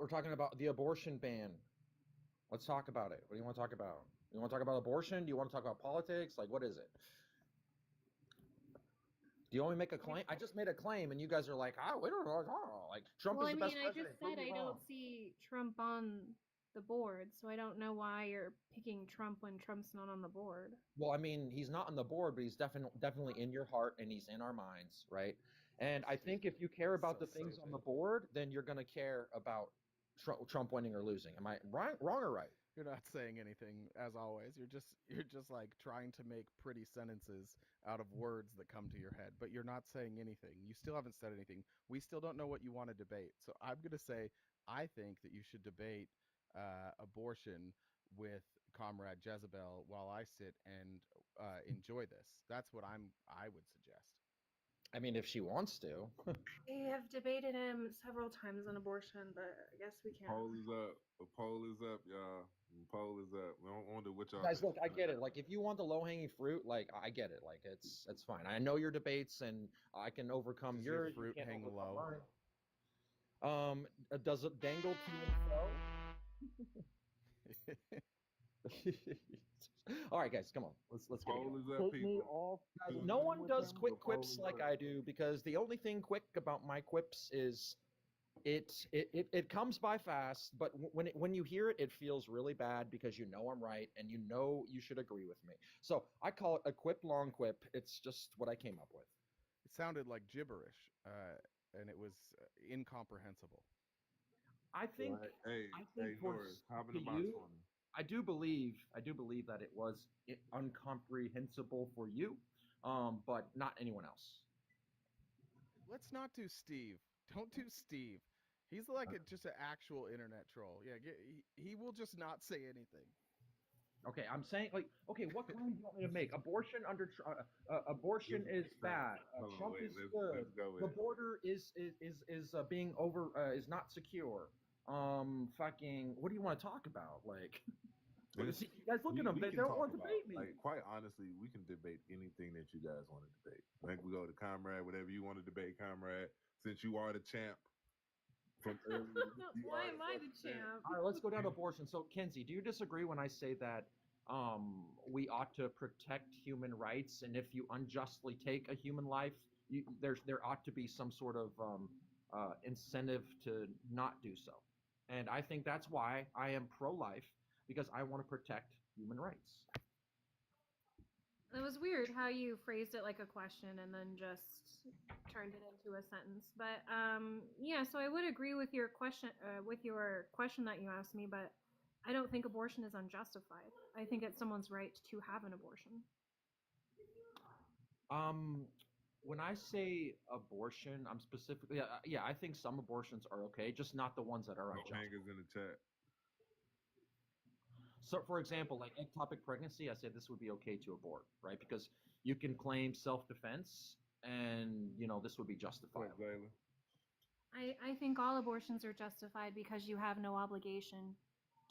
we're talking about the abortion ban. Let's talk about it. What do you want to talk about? You want to talk about abortion? Do you want to talk about politics? Like, what is it? Do you want me to make a claim? I just made a claim, and you guys are like, we don't know. Like, Trump Well, is I the mean, best I just president. Prove said me I wrong. don't see Trump on the board, so I don't know why you're picking Trump when Trump's not on the board. Well, I mean, he's not on the board, but he's definitely in your heart, and he's in our minds, right? And I think if you care about So the things on the stupid. board, then you're going to care about Trump winning or losing. Am I right, wrong or right? You're not saying anything, as always. You're just like trying to make pretty sentences out of words that come to your head, but you're not saying anything. You still haven't said anything. We still don't know what you want to debate. So I'm going to say I think that you should debate abortion with Comrade Jezebel while I sit and enjoy this. That's what I would suggest. I mean, if she wants to. I have debated him several times on abortion, but I guess we can't. Poll is up. The poll is up, y'all. The poll is up. We don't wonder what y'all Guys, think. look, I get it. Like, if you want the low-hanging fruit, like, I get it. Like, it's fine. I know your debates, and I can overcome Does your yours. fruit You can't hang overcome low? mine. Does it dangle to and fro? All right, guys, come on. Let's get Poll it. is up, people. Guys, no one does quick quips like I do, because the only thing quick about my quips is it comes by fast, but when you hear it, it feels really bad because you know I'm right and you know you should agree with me. So I call it a quip long quip. It's just what I came up with. It sounded like gibberish, and it was incomprehensible. I think. Right. Hey, I think for Norris, hop in to the box you, for me. I do believe that it was incomprehensible for you, but not anyone else. Let's not do Steve. Don't do Steve. He's like just an actual internet troll. Yeah, he will just not say anything. Okay, I'm saying, like, okay, what claim do you want me to make? Abortion abortion is bad. Hold on, Trump wait, is let's good. go with The it. border is being is not secure. Fucking, what do you want to talk about? Like, see, you guys look at them. We They can don't talk want to about, debate me. like, quite honestly, we can debate anything that you guys want to debate. Like, we go to Comrade, whatever you want to debate, Comrade. Since you are the champ from earlier, Why am I the champ? All right, let's go down to abortion. So, Kenzie, do you disagree when I say that we ought to protect human rights, and if you unjustly take a human life, there ought to be some sort of incentive to not do so? And I think that's why I am pro-life, because I want to protect human rights. It was weird how you phrased it like a question and then just turned it into a sentence. But yeah, so I would agree with your question that you asked me, but I don't think abortion is unjustified. I think it's someone's right to have an abortion. When I say abortion, I'm specifically, I think some abortions are okay, just not the ones that are no unjustified. hangers in the chat. So, for example, like ectopic pregnancy, I said this would be okay to abort, right? Because you can claim self-defense, and this would be justifiable. Jayla? I think all abortions are justified because you have no obligation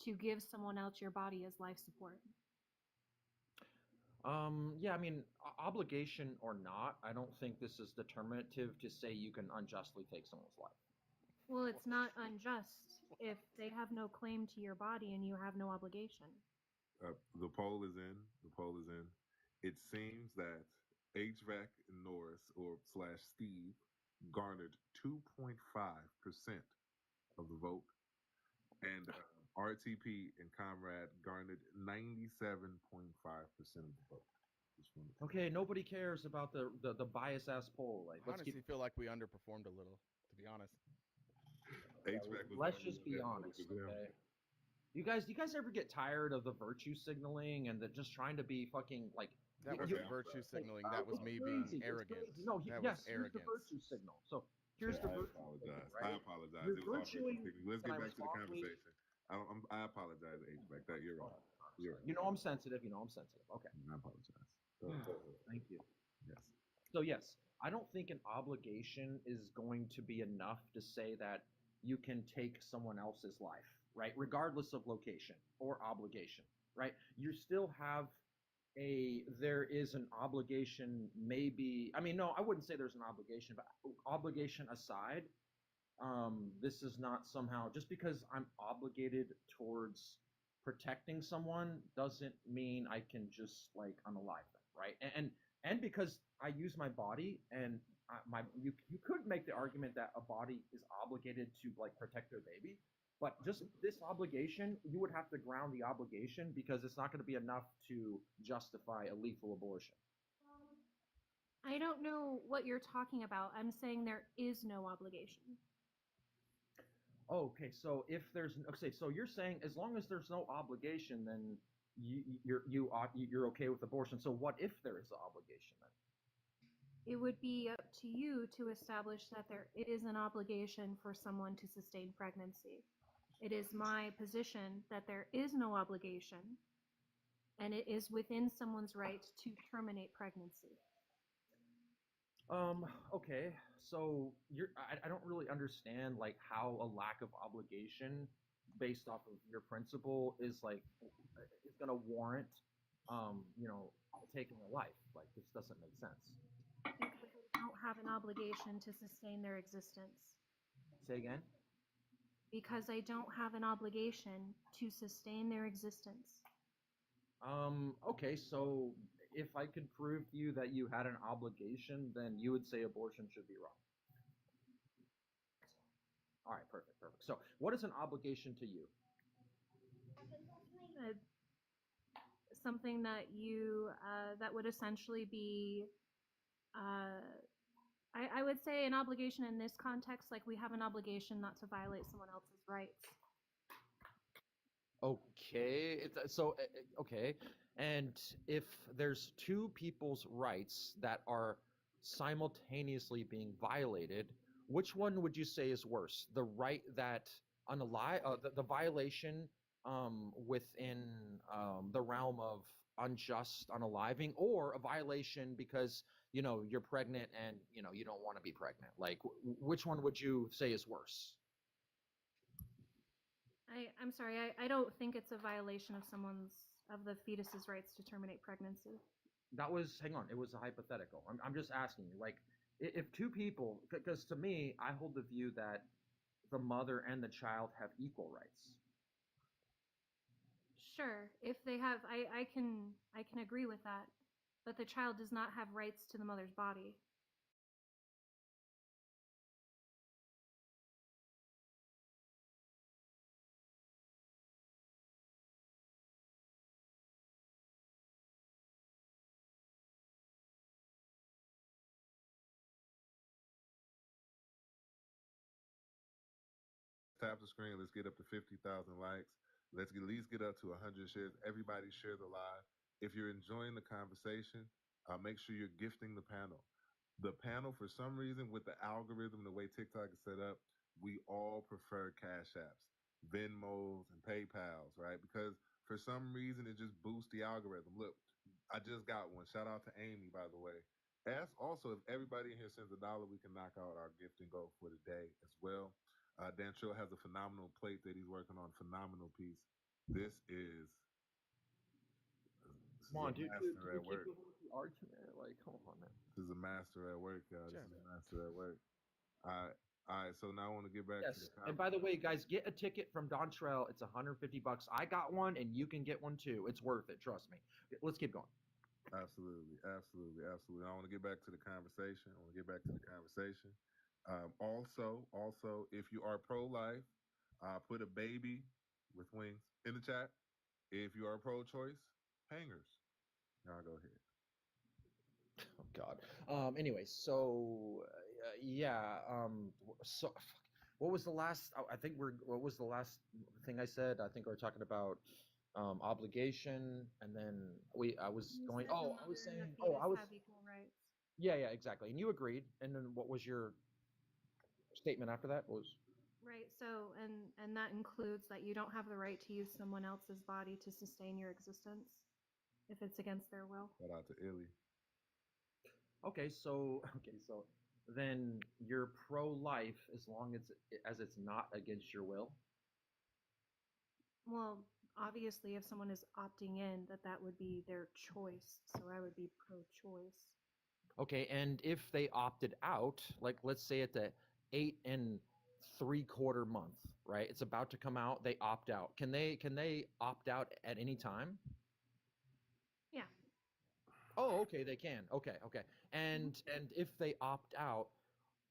to give someone else your body as life support. Yeah, I mean, obligation or not, I don't think this is determinative to say you can unjustly take someone's life. Well, it's not unjust if they have no claim to your body and you have no obligation. The poll is in. The poll is in. It seems that HVAC Norris or / Steve garnered 2.5% of the vote, and RTP and Comrade garnered 97.5% of the vote. Okay, nobody cares about the bias ass poll. Like, I honestly feel like we underperformed a little, to be honest. Let's just be honest, okay? You guys ever get tired of the virtue signaling and the just trying to be fucking like? That wasn't virtue signaling. That was me being arrogant. No, that yes, was arrogance. Here's the virtue signal. So here's the virtue apologize. signal, right? I apologize. You're It was all virtuing- virtue signaling. Let's Can get I back to the respond, please? conversation. I apologize, HVAC. That you're wrong. You're right. You know I'm sensitive. Okay. I apologize. Thank you. Yes. So yes, I don't think an obligation is going to be enough to say that you can take someone else's life, right? Regardless of location or obligation, right? You still have there is an obligation, maybe, I mean, no, I wouldn't say there's an obligation, but obligation aside, This is not somehow just because I'm obligated towards protecting someone doesn't mean I can just like unalive them, right? And because I use my body and you could make the argument that a body is obligated to like protect their baby, but just this obligation, you would have to ground the obligation because it's not going to be enough to justify a lethal abortion. I don't know what you're talking about. I'm saying there is no obligation. Oh, okay, so if there's okay, so you're saying as long as there's no obligation, then you're okay with abortion. So what if there is an obligation then? It would be up to you to establish that there is an obligation for someone to sustain pregnancy. It is my position that there is no obligation, and it is within someone's right to terminate pregnancy. Okay, so I don't really understand like how a lack of obligation based off of your principle is like is gonna warrant you know taking a life. Like this doesn't make sense. Because they don't have an obligation to sustain their existence. Say again? Because I don't have an obligation to sustain their existence. Okay, so if I could prove to you that you had an obligation, then you would say abortion should be wrong. All right, perfect, perfect. So, what is an obligation to you? Uh, Something that you that would essentially be I would say an obligation in this context, like we have an obligation not to violate someone else's rights. Okay, so okay, and if there's two people's rights that are simultaneously being violated, which one would you say is worse? The right that the violation within the realm of unjust unaliving, or a violation because you're pregnant and you don't want to be pregnant? Like, which one would you say is worse? I'm sorry, I don't think it's a violation of the fetus's rights to terminate pregnancy. That was, hang on, it was a hypothetical. I'm just asking you, like, if two people, because to me, I hold the view that the mother and the child have equal rights. Sure, if they have, I can agree with that, but the child does not have rights to the mother's body. Tap the screen. Let's get up to 50,000 likes. Let's at least get up to 100 shares. Everybody share the live. If you're enjoying the conversation, make sure you're gifting the panel. The panel, for some reason, with the algorithm, the way TikTok is set up, we all prefer Cash Apps, Venmos, and PayPals, right? Because for some reason, it just boosts the algorithm. Look, I just got one. Shout out to Amy, by the way. As also, if everybody in here sends $1, we can knock out our gifting goal for the day as well. Dan Trill has a phenomenal plate that he's working on. Phenomenal piece. This is Come on, a dude, master can we at keep work. going with the argument? Like, come on, man. This is a master at work, y'all. This Sure, is a man. master at work. All right. All right. So now I want to get back to Yes, the and by the way, guys, get a ticket from Don Trell. It's $150. I got one, and you can get one too. It's worth it. Trust me. Let's keep going. Absolutely, absolutely, absolutely. I want to get back to the conversation. I want to get back to the conversation. Also, if you are pro-life, put a baby with wings in the chat. If you are pro-choice, hangers. Now go ahead. Oh God. Anyway, so yeah. So what was the last? I think we're. What was the last thing I said? I think we were talking about obligation, and then I was You going. said the Oh, I mother was and the saying. Oh, I fetus was. have equal rights. Yeah, yeah, exactly. And you agreed. And then what was your statement after that? Was Right. So, and that includes that you don't have the right to use someone else's body to sustain your existence if it's against their will. Shout out to Illy. okay. So okay. So then you're pro-life as long as it's not against your will. Well, obviously, if someone is opting in, that would be their choice. So I would be pro-choice. Okay, and if they opted out, like let's say at the 8 and 3/4 month, right? It's about to come out. They opt out. Can they opt out at any time? Yeah. Oh, okay, they can. Okay, okay. Mhm. And if they opt out,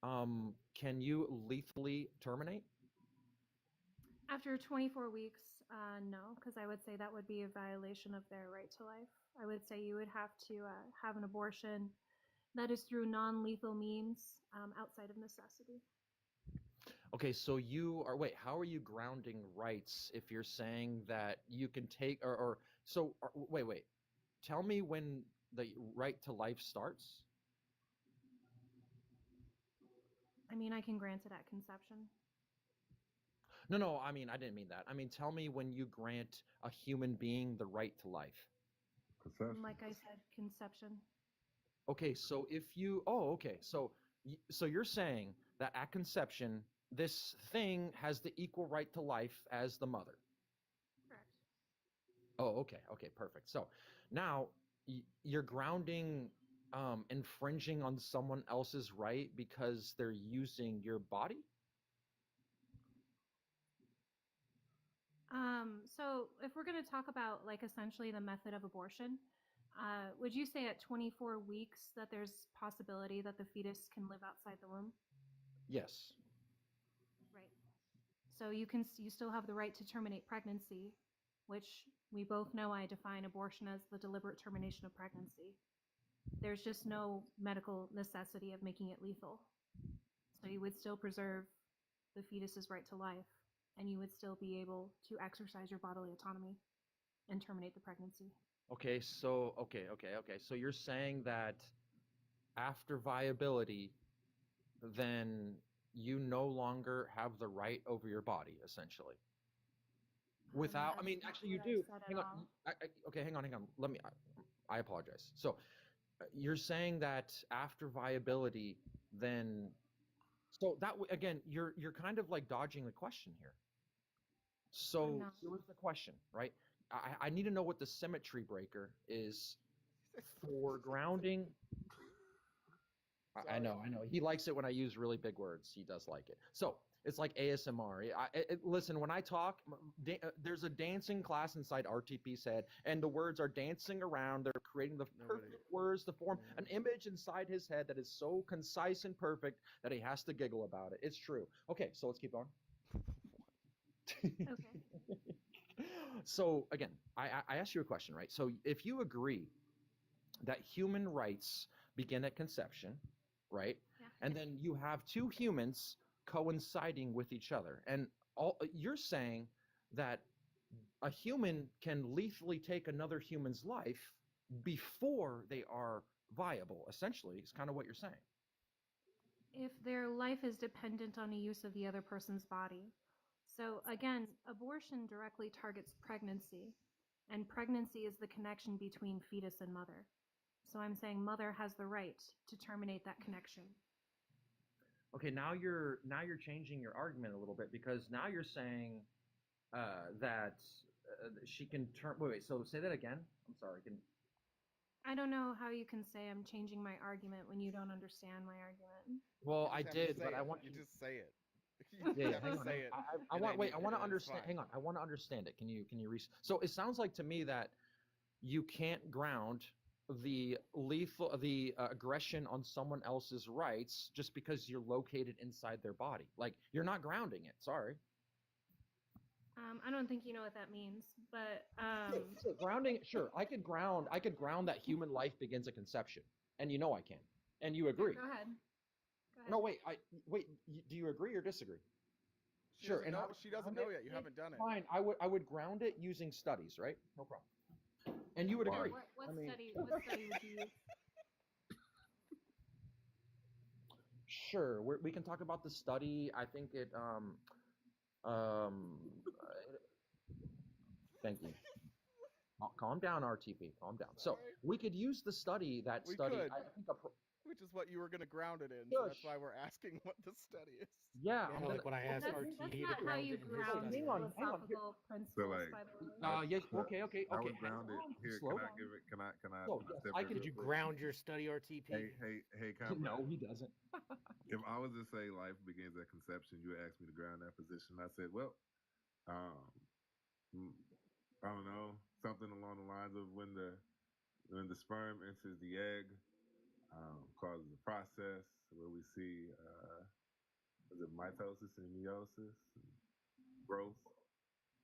can you lethally terminate? After 24 weeks, no, because I would say that would be a violation of their right to life. I would say you would have to have an abortion that is through non-lethal means outside of necessity. Okay, so you are, wait, how are you grounding rights if you're saying that you can take, or so, wait, tell me when the right to life starts? I mean, I can grant it at conception. No, no, I mean, I didn't mean that. I mean, tell me when you grant a human being the right to life. Conception. Like I said, conception. Okay, so if you, oh, okay, so so you're saying that at conception, this thing has the equal right to life as the mother. Correct. Oh, okay, okay, perfect. So now you're grounding, infringing on someone else's right because they're using your body? So if we're going to talk about like essentially the method of abortion, would you say at 24 weeks that there's possibility that the fetus can live outside the womb? Yes. Right. So you still have the right to terminate pregnancy, which we both know I define abortion as the deliberate termination of pregnancy. There's just no medical necessity of making it lethal. So you would still preserve the fetus's right to life, and you would still be able to exercise your bodily autonomy and terminate the pregnancy. Okay, so okay. So you're saying that after viability, then you no longer have the right over your body, essentially. Without, I That's mean, not actually, you what I do. said at Hang on. all. Okay, hang on. Let me. I apologize. So, you're saying that after viability, then, so that again, you're kind of like dodging the question here. I'm So not. here was the question, right? I need to know what the symmetry breaker is for grounding. I know, Sorry. I know. He likes it when I use really big words. He does like it. So it's like ASMR. Listen, when I talk, there's a dancing class inside RTP's head, and the words are dancing around. They're creating the Nobody. perfect words to form an image inside his head that is so concise and perfect that he has to giggle about it. It's true. Okay, so let's keep going. Okay. So again, I asked you a question, right? So if you agree that human rights begin at conception, right? Yeah. And then you have two humans coinciding with each other. And all you're saying that a human can lethally take another human's life before they are viable, essentially, is kind of what you're saying. If their life is dependent on the use of the other person's body. So again, abortion directly targets pregnancy, and pregnancy is the connection between fetus and mother. So I'm saying mother has the right to terminate that connection. Okay, now you're changing your argument a little bit because now you're saying that she can turn. Wait. So say that again. I'm sorry. Can I don't know how you can say I'm changing my argument when you don't understand my argument. well, You I just have to did, say but I it. want You you. just say it. You Yeah, just yeah. have Hang to on. say it. I and want. then Wait. I want to and then it's understand. fine. Hang on. I want to understand it. Can you So it sounds like to me that you can't ground the lethal the aggression on someone else's rights just because you're located inside their body. Like you're not grounding it. Sorry. I don't think you know what that means, but Sure, grounding. Sure, I could ground. I could ground that human life begins at conception, and you know I can, and you yeah, agree. go ahead. Go ahead. No, wait. Wait. Do you agree or disagree? She Sure, doesn't and I know. would She doesn't ground know it. yet. You haven't done it. Fine. I would ground it using studies, right? No problem. And you would Okay, Why? agree. what I mean, study would you use? sure. We can talk about the study. I think it. Um. Thank you. Calm down, RTP. Calm down. So Sorry. we could use the study. That We study. could. I think Which is what you were going to ground it in. So that's Shush. why we're asking what the study is. Yeah, Yeah, I'm no, gonna. like when I asked Okay. That's RTP to not how ground you it in his ground study. Hang on. philosophical So principles, like, by the way. Yes. so Okay. I Okay. would ground it here. Slow Can I down. give it? Can I No, yes, step I in can. Did real you quick? ground your study, RTP? Hey, No, comrade. he doesn't. If I was to say life begins at conception, you would ask me to ground that position. I said, well, um, mm, I don't know, something along the lines of when the sperm enters the egg, causes a process where we see is it mitosis and meiosis, and growth.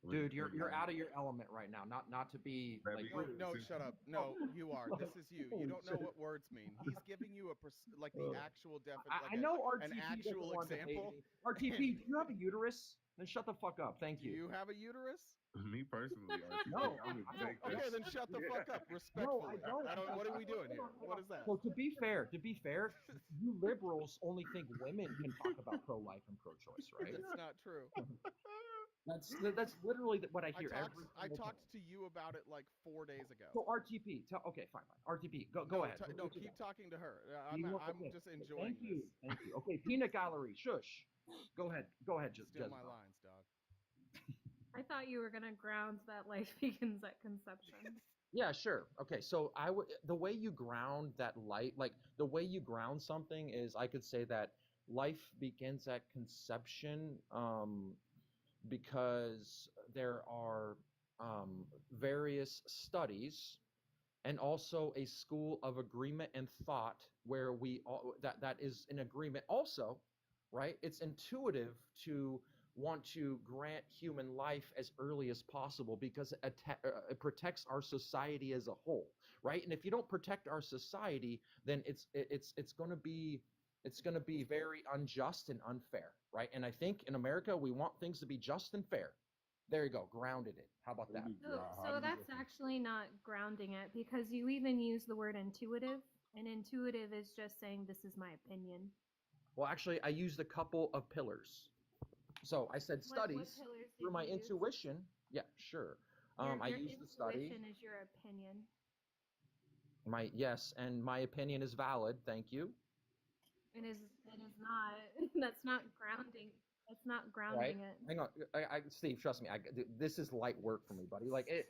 Dude, you're out of your element right now. Not to be That like be- rude. No, shut up. No, you are. This is you. You Holy don't know shit. what words mean. He's giving you like the actual I know an RTP doesn't actual want to hate example. me. RTP, And do you have a uterus? Then shut the fuck up. Thank do you. you have a uterus? Me personally, RTP, No, I would I don't. take Okay, this. then shut the fuck up, No, respectfully. I don't. What are we doing here? Hold on. What is that? So to be fair, you liberals only think women can talk about pro-life and pro-choice, right? That's not true. That's literally what I hear every I single talked time. to you about it like 4 days ago. So RTP, okay, fine. RTP, go No, ahead. no, What you keep got? talking to her. You want- I'm okay, just okay, enjoying this. Thank you. Okay, peanut gallery, shush. Go ahead, Steal my Jezebel. lines, dog. I thought you were gonna ground that life begins at conception. Yeah, sure. Okay, so the way you ground that light, like the way you ground something is, I could say that life begins at conception, because there are various studies and also a school of agreement and thought where we all that is in agreement also, right? It's intuitive to want to grant human life as early as possible because it protects our society as a whole, right? And if you don't protect our society, then it's going to be very unjust and unfair, right? And I think in America we want things to be just and fair. There you go, grounded it. How about that? So that's actually not grounding it because you even use the word intuitive, and intuitive is just saying this is my opinion. Well, actually, I used a couple of pillars. So I said What studies pillars through did my you use? intuition. Yeah, sure. I Your used the study. intuition is your opinion. Yes, and my opinion is valid. Thank you. It is not. That's not grounding. That's not Right? grounding it. Hang on, Steve. Trust me. This is light work for me, buddy. Like it,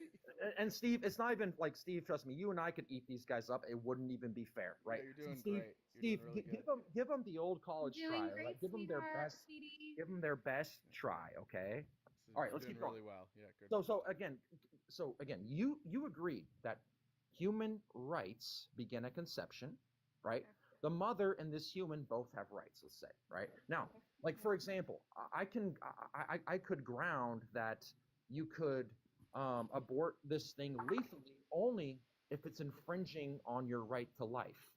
and Steve, it's not even like Steve. Trust me. You and I could eat these guys up. It wouldn't even be fair, right? Yeah, you're doing Steve, great. You're Steve, doing really good. give them the old college Doing try. great, Like, give them their sweetheart, best. sweetie. Give them their best try. Okay. All right, let's Doing keep going. really well. Yeah, good. So again, you agreed that human rights begin at conception, right? Okay. The mother and this human both have rights. Let's say, right? Now, like for example, I could ground that you could abort this thing lethally only if it's infringing on your right to life,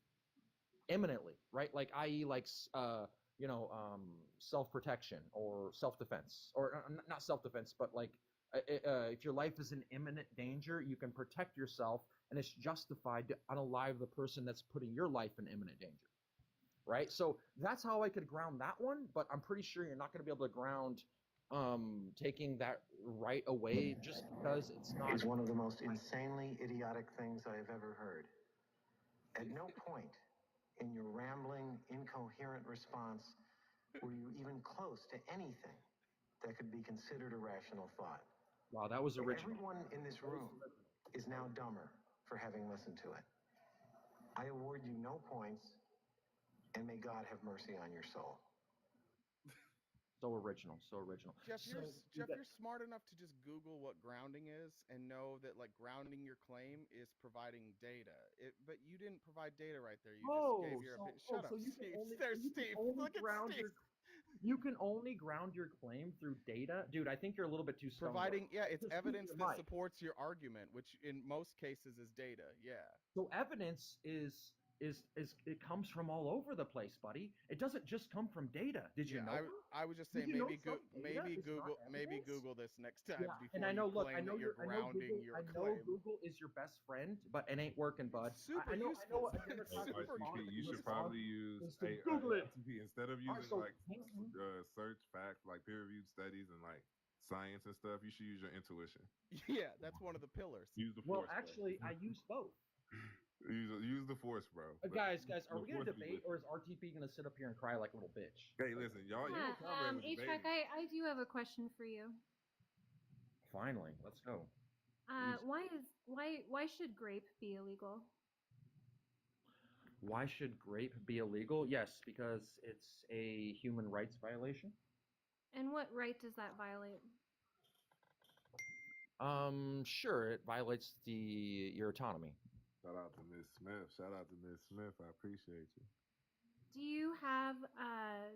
imminently, right? Like, i.e., like self-protection or self-defense, or not self-defense, but like if your life is in imminent danger, you can protect yourself, and it's justified to unalive the person that's putting your life in imminent danger, right? So that's how I could ground that one, but I'm pretty sure you're not going to be able to ground taking that right away just because it's not. Is one of the most insanely idiotic things I have ever heard. At no point in your rambling, incoherent response were you even close to anything that could be considered a rational thought. Wow, that was original. Everyone in this room is now dumber for having listened to it. I award you no points, and may God have mercy on your soul. So original. Jeff, So you're smart enough to just Google what grounding is and know that like grounding your claim is providing data. But you didn't provide data right there. You just gave your opinion. Shut up, Steve. Look at Steve. You can only ground your claim through data, dude. I think you're a little bit too stoned. Providing, yeah, it's Just evidence mute your that mic. supports your argument, which in most cases is data. Yeah. So evidence is it comes from all over the place, buddy. It doesn't just come from data. Did you know? I was just Did saying you know maybe some data is not maybe evidence? Google this next time Yeah, before and I know. you Look, claim that you're grounding your I know claim. Google is your best friend, but it ain't working, bud. It's super I know. useful. A democratic Super response- You should response probably use is to Google it. RTP instead of All right, using so like search facts, like peer-reviewed studies and like science and stuff. You should use your intuition. Yeah, that's one of the pillars. Use the Well, force. actually, I use both. Use the force, bro. But Guys, are the we gonna force be debate, with or you. is RTP gonna sit up here and cry like a little bitch? Hey, listen, y'all Yeah, come ready with HVAC, debating. I do have a question for you. Finally, let's go. Why should grape be illegal? Why should grape be illegal? Yes, because it's a human rights violation. And what right does that violate? Sure, it violates your autonomy. Shout out to Miss Smith. Shout out to Miss Smith. I appreciate you. Do you have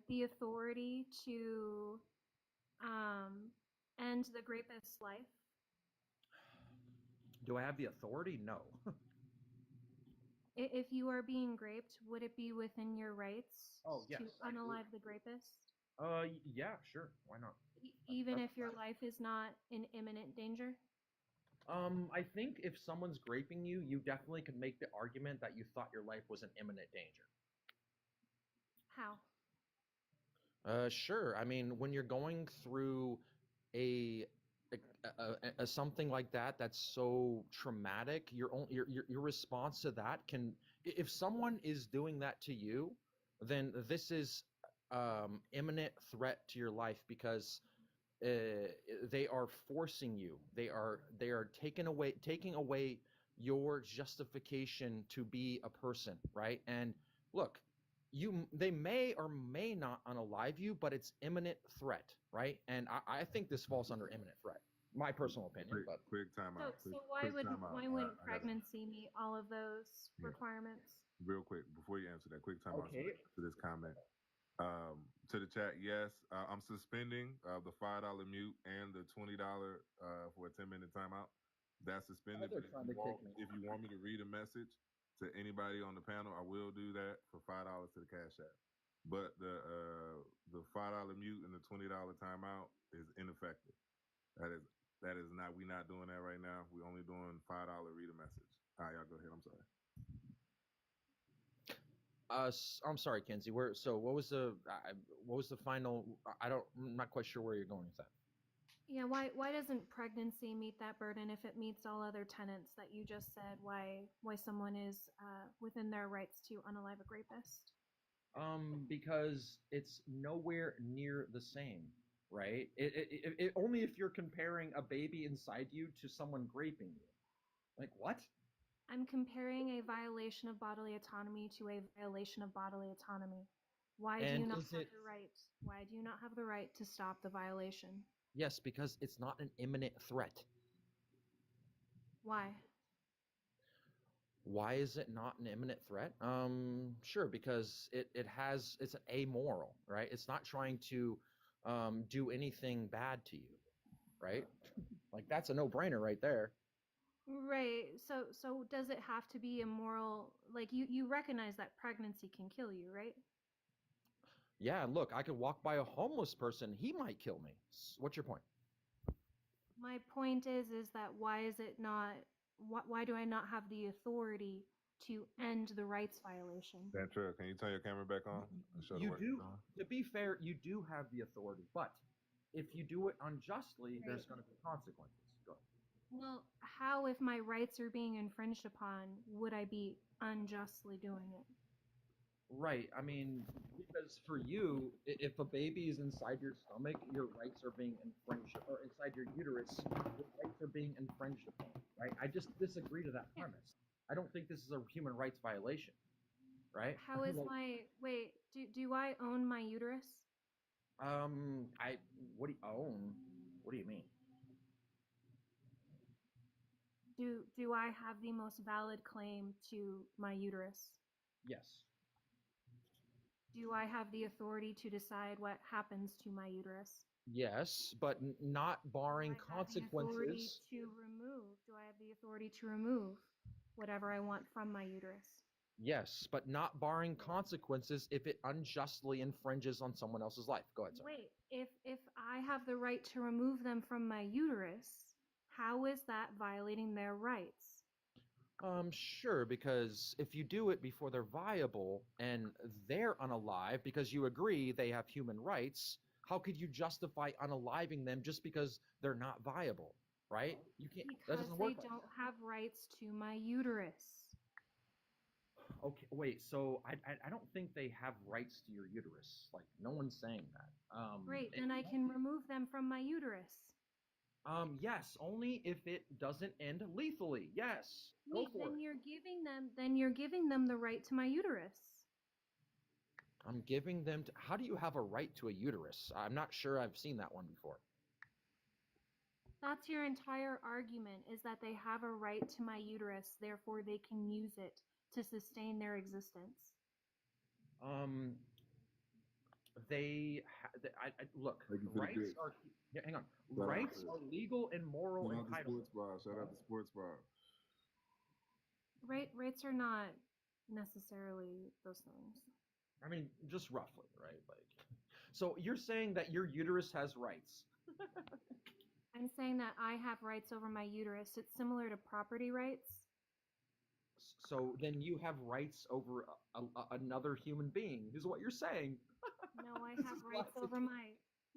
the authority to end the rapist's life? Do I have the authority? No. If you are being raped, would it be within your rights Oh, yes, to unalive the rapist? Yeah, sure. Why not? Even if your life is not in imminent danger? I think if someone's graping you, you definitely could make the argument that you thought your life was in imminent danger. How? Sure. I mean, when you're going through a something like that that's so traumatic, your response to that can, if someone is doing that to you, then this is imminent threat to your life, because they are forcing you. They are taking away your justification to be a person, right? And look, they may or may not unalive you, but it's imminent threat, right? And I think this falls under imminent threat. My personal opinion, but Quick time out. So why wouldn't I gotta- pregnancy meet all of those Yeah. requirements? real quick before you answer that, quick time out Okay. to this comment. To the chat, yes, I'm suspending the $5 mute and the $20 for a 10-minute timeout. That's suspended. they're But trying to kick me. if you want me to read a message to anybody on the panel, I will do that for $5 to the Cash App. But the $5 mute and the $20 timeout is ineffective. That is not. We're not doing that right now. We're only doing $5 read a message. All right, y'all go ahead. I'm sorry. I'm sorry, Kenzie. What was the final? I'm not quite sure where you're going with that. Yeah, why doesn't pregnancy meet that burden if it meets all other tenets that you just said? Why someone is within their rights to unalive a rapist? Because it's nowhere near the same, right? It only if you're comparing a baby inside you to someone raping you. Like what? I'm comparing a violation of bodily autonomy to a violation of bodily autonomy. Why do you not have the right? Why do you not have the right to stop the violation? Yes, because it's not an imminent threat. Why? Why is it not an imminent threat? Sure, because it's amoral, right? It's not trying to do anything bad to you, right? Like that's a no-brainer right there. Right. So does it have to be immoral? Like you recognize that pregnancy can kill you, right? Yeah, look, I could walk by a homeless person, he might kill me. What's your point? My point is that why is it not? Why do I not have the authority to end the rights violation? Dantrell, can you turn your camera back on? You do. To be fair, you do have the authority, but if you do it unjustly, there's going to be consequences. Go ahead. Well, how, if my rights are being infringed upon, would I be unjustly doing it? Right. I mean, because for you, if a baby is inside your stomach, your rights are being infringed, or inside your uterus, your rights are being infringed upon. Right. I just disagree to that premise. I don't think this is a human rights violation. Right. How is wait? Do I own my uterus? What do you own? What do you mean? Do I have the most valid claim to my uterus? Yes. Do I have the authority to decide what happens to my uterus? Yes, but not barring Do I have the authority consequences. to remove? Do I have the authority to remove whatever I want from my uterus? Yes, but not barring consequences if it unjustly infringes on someone else's life. Go ahead, sir. Wait, if I have the right to remove them from my uterus, how is that violating their rights? Sure, because if you do it before they're viable and they're unalive, because you agree they have human rights, how could you justify unaliving them just because they're not viable, right? You can't. That Because doesn't they work. don't have rights to my uterus. Okay, wait. So I don't think they have rights to your uterus. Like no one's saying that. Great, then I can remove them from my uterus. Yes, only if it doesn't end lethally. Yes, go Neat, for it. then you're giving them the right to my uterus. I'm giving them to. How do you have a right to a uterus? I'm not sure I've seen that one before. That's your entire argument, is that they have a right to my uterus, therefore they can use it to sustain their existence. Um, look. Thank you for the Rights bit. are. Yeah, hang on. Shout out Rights to are legal and moral shout out to entitlements. Sports Bar. Shout out to Sports Bar. Rights are not necessarily those things. I mean, just roughly, right? Like, so you're saying that your uterus has rights. I'm saying that I have rights over my uterus. It's similar to property rights. So then you have rights over another human being, is what you're saying. No, I This have is rights classic. over my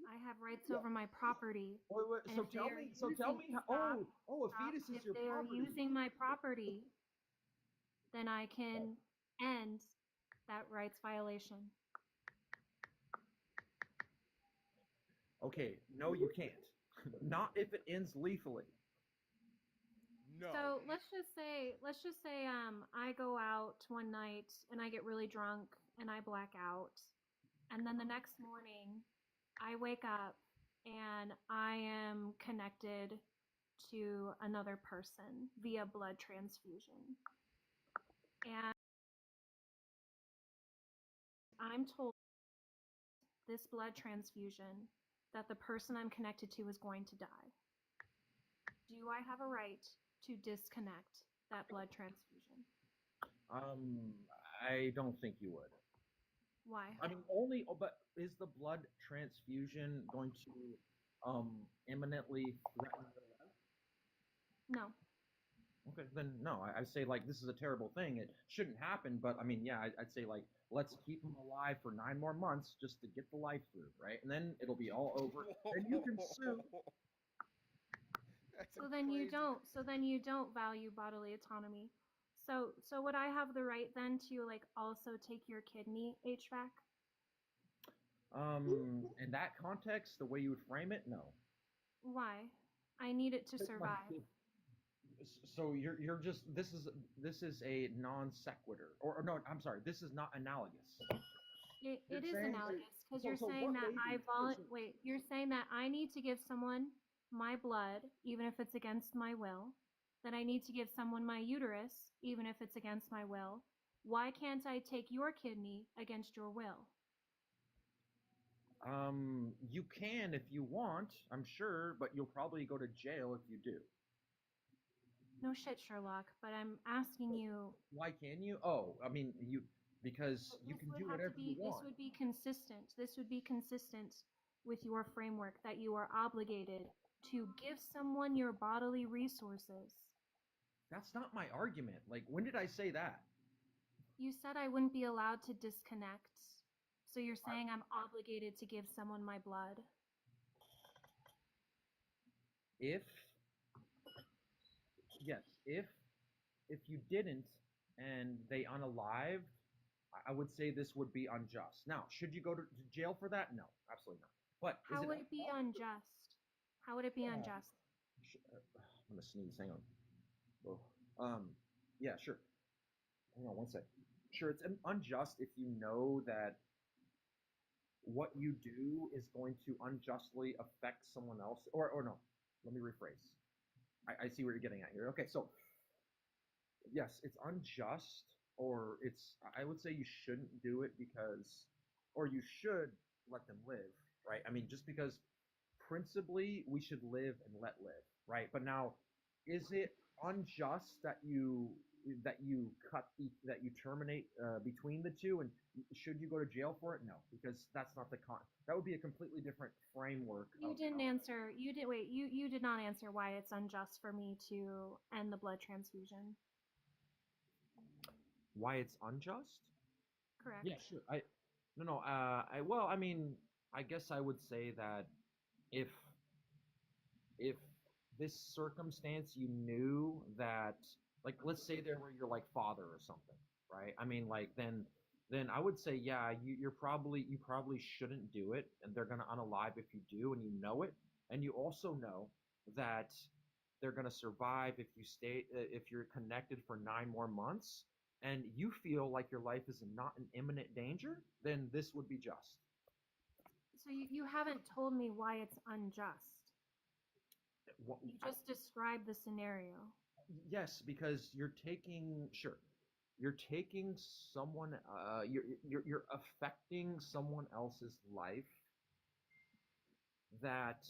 I have rights Yeah. over my property. Wait, And so if they tell are me, so tell using me, how, stop, a stop. fetus is If your they are property. using my property, then I can end that rights violation. Okay, no, you can't. Not if it ends lethally. No. So let's just say I go out one night and I get really drunk and I black out. And then the next morning I wake up and I am connected to another person via blood transfusion. And I'm told this blood transfusion that the person I'm connected to is going to die. Do I have a right to disconnect that blood transfusion? Um, I don't think you would. Why? I mean, but is the blood transfusion going to imminently threaten your life? No. Okay, then no. I say like this is a terrible thing. It shouldn't happen, but I mean, yeah, I'd say like let's keep him alive for 9 more months just to get the life through, right? And then it'll be all over. Then you can sue. That's So a then you crazy- don't. So then you don't value bodily autonomy. So would I have the right then to like also take your kidney, HVAC? In that context, the way you would frame it, no. Why? I need it to survive. So you're just this is a non sequitur, or no, I'm sorry, this is not analogous. It You're is saying analogous because so- you're so saying what that lady- wait, you're saying that I need to give someone my blood even if it's against my will, that I need to give someone my uterus even if it's against my will. Why can't I take your kidney against your will? You can if you want, I'm sure, but you'll probably go to jail if you do. No shit, Sherlock, but I'm asking you. Why can you? Oh, I mean, because you This can would do have to whatever you be. This want. would be consistent. This would be consistent with your framework that you are obligated to give someone your bodily resources. That's not my argument. Like, when did I say that? You said I wouldn't be allowed to disconnect. So you're saying I'm obligated to give someone my blood? If yes, if you didn't and they unalived, I would say this would be unjust. Now, should you go to jail for that? No, absolutely not. But How is would it be unjust? How would it be unjust? I'm gonna sneeze. Hang on. Oh, yeah, sure. Hang on one sec. Sure, it's unjust if you know that what you do is going to unjustly affect someone else. Or no, let me rephrase. I see what you're getting at here. Okay, so yes, it's unjust, or I would say you shouldn't do it because, or you should let them live, right? I mean, just because principally we should live and let live, right? But now, is it unjust that that you terminate between the two, and should you go to jail for it? No, because that's not that would be a completely different framework. You didn't answer. You did wait. You did not answer why it's unjust for me to end the blood transfusion. Why it's unjust? Correct. Yeah, sure. I mean, I guess I would say that if if this circumstance you knew that, like, let's say they were your like father or something, right? I mean, like then I would say, yeah, you probably shouldn't do it, and they're gonna unalive if you do, and you know it, and you also know that they're gonna survive if you stay if you're connected for 9 more months, and you feel like your life is not in imminent danger, then this would be just. So you haven't told me why it's unjust. What, You just described the scenario. yes, because you're taking sure you're taking someone you're affecting someone else's life that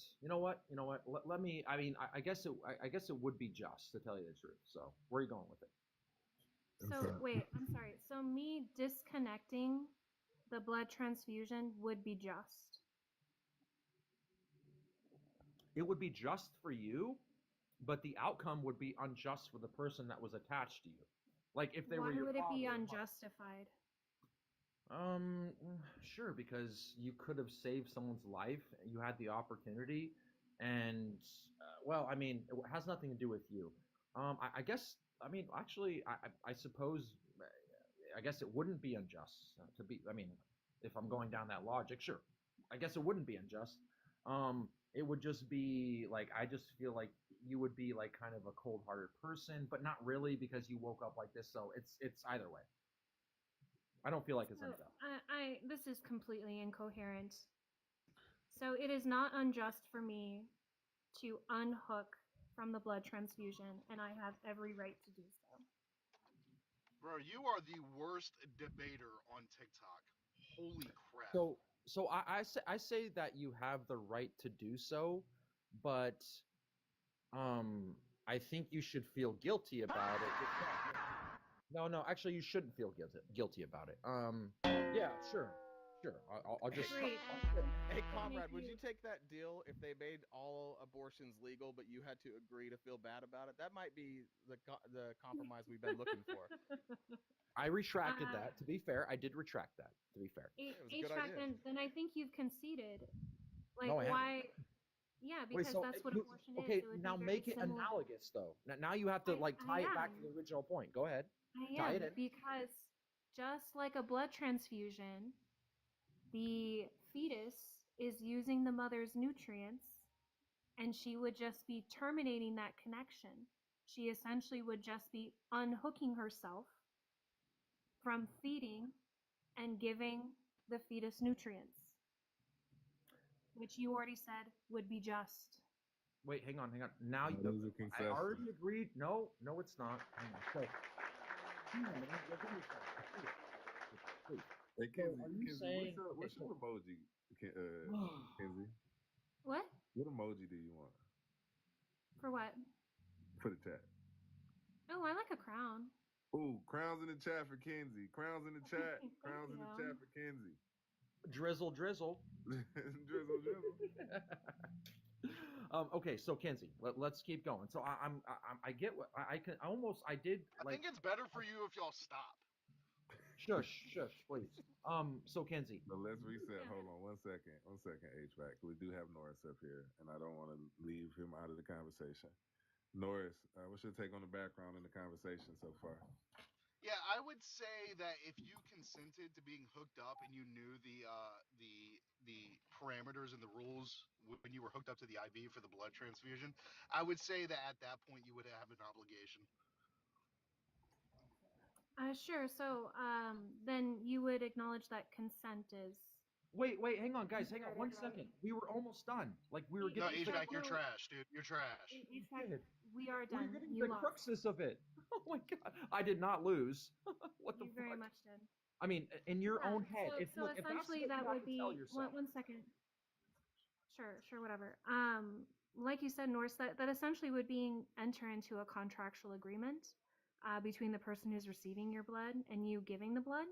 let me I mean I guess it would be just to tell you the truth. So where are you going with it? So wait, I'm sorry. So me disconnecting the blood transfusion would be just. It would be just for you, but the outcome would be unjust for the person that was attached to you. Like if they Why were your would it be father or mother. unjustified? Um, sure, because you could have saved someone's life. You had the opportunity, and well, I mean, it has nothing to do with you. I guess, I mean, actually, I suppose, I guess it wouldn't be unjust to be. I mean, if I'm going down that logic, sure, I guess it wouldn't be unjust. It would just be like I just feel like you would be like kind of a cold-hearted person, but not really because you woke up like this. So it's either way. I don't feel like it's So unjust. this is completely incoherent. So it is not unjust for me to unhook from the blood transfusion, and I have every right to do so. Bro, you are the worst debater on TikTok. Holy crap. So I say that you have the right to do so, but um I think you should feel guilty about it. No, actually you shouldn't feel guilty about it. Yeah, sure. I'll just Great. Hey, That comrade, make would you- you take that deal if they made all abortions legal, but you had to agree to feel bad about it? That might be the compromise we've been looking for. I retracted Uh, that. To be fair, I did retract that. To be fair. It was a good HVAC, idea. then I think you've conceded. Like, No, I haven't. why? Yeah, Wait, because so that's what you, abortion is. okay, It would now be very make it similar. analogous though. Now you have to like tie it back to am. the original point. Go ahead. I Tie am it in. because just like a blood transfusion, the fetus is using the mother's nutrients, and she would just be terminating that connection. She essentially would just be unhooking herself from feeding and giving the fetus nutrients, which you already said would be just. Wait, hang on. Now That is a I concession. already agreed. No, it's not. Hang on. So, hang on, man. Give me a second. Please. Hey, Kenzie, are you Kenzie, saying- what's okay, your emoji, Kenzie? What? What emoji do you want For what? for the chat? Oh, I like a crown. Ooh, crowns in the chat for Kenzie. Crowns in the chat. Thank Crowns in the you. chat for Kenzie. Drizzle. drizzle, drizzle. Okay, so Kenzie, let's keep going. So I get what I did I like. think it's better for you if y'all stop. Shush, please. So Kenzie, So let's reset. Hold on 1 second. 1 second, HVAC. We do have Norris up here, and I don't want to leave him out of the conversation. Norris, what's your take on the background in the conversation so far? Yeah, I would say that if you consented to being hooked up and you knew the parameters and the rules when you were hooked up to the IV for the blood transfusion, I would say that at that point you would have an obligation. Sure. So, then you would acknowledge that consent is. wait, hang on, guys, hang on 1 second. We were almost done. Like we were No, No, getting HVAC, to you're no. trash, dude. You're trash. Dude, We are we were done. getting You the lost. cruxus of it. Oh my god, I did not lose. What the You fuck? very much did. I mean, in your Yeah, own head. So If that's essentially, what you that have would to be tell yourself. one second. Sure, whatever. Like you said, Norse, that essentially would be enter into a contractual agreement between the person who's receiving your blood and you giving the blood.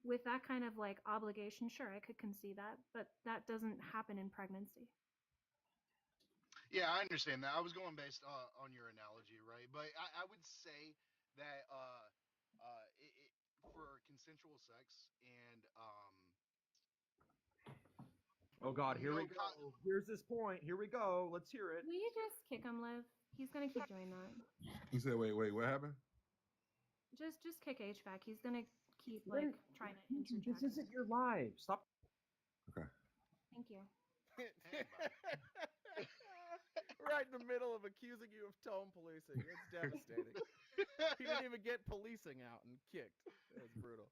With that kind of like obligation, sure, I could concede that, but that doesn't happen in pregnancy. Yeah, I understand that. I was going based on your analogy, right? But I would say that for consensual sex and Oh god, here no we go. Here's this point. Here we go. Let's hear it. Will you just kick him, Liv? He's gonna keep doing that. You said, wait, what happened? Just kick HVAC. He's gonna keep What like is- trying to Kenzie, this interject. isn't your live. Stop. Okay. Thank you. Hey, bud. Right in the middle of accusing you of tone policing. It's devastating. He didn't even get policing out and kicked. That was brutal.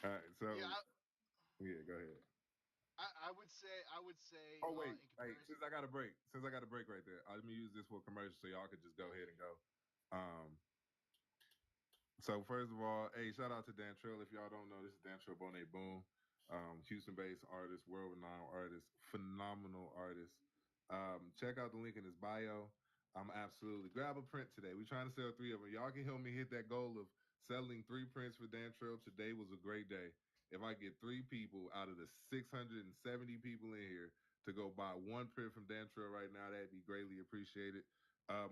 All right. So Yeah, yeah, go ahead. I would say Oh wait, in hey, comparison. since I got a break right there, let me use this for a commercial so y'all could just go ahead and go. Um, So first of all, hey, shout out to Dan Trill. If y'all don't know, this is Dan Trill Bonet Boom, Houston-based artist, world-renowned artist, phenomenal artist. Check out the link in his bio. I'm absolutely grab a print today. We're trying to sell 3 of them. Y'all can help me hit that goal of selling 3 prints for Dan Trill. Today was a great day. If I get 3 people out of the 670 people in here to go buy 1 print from Dan Trill right now, that'd be greatly appreciated.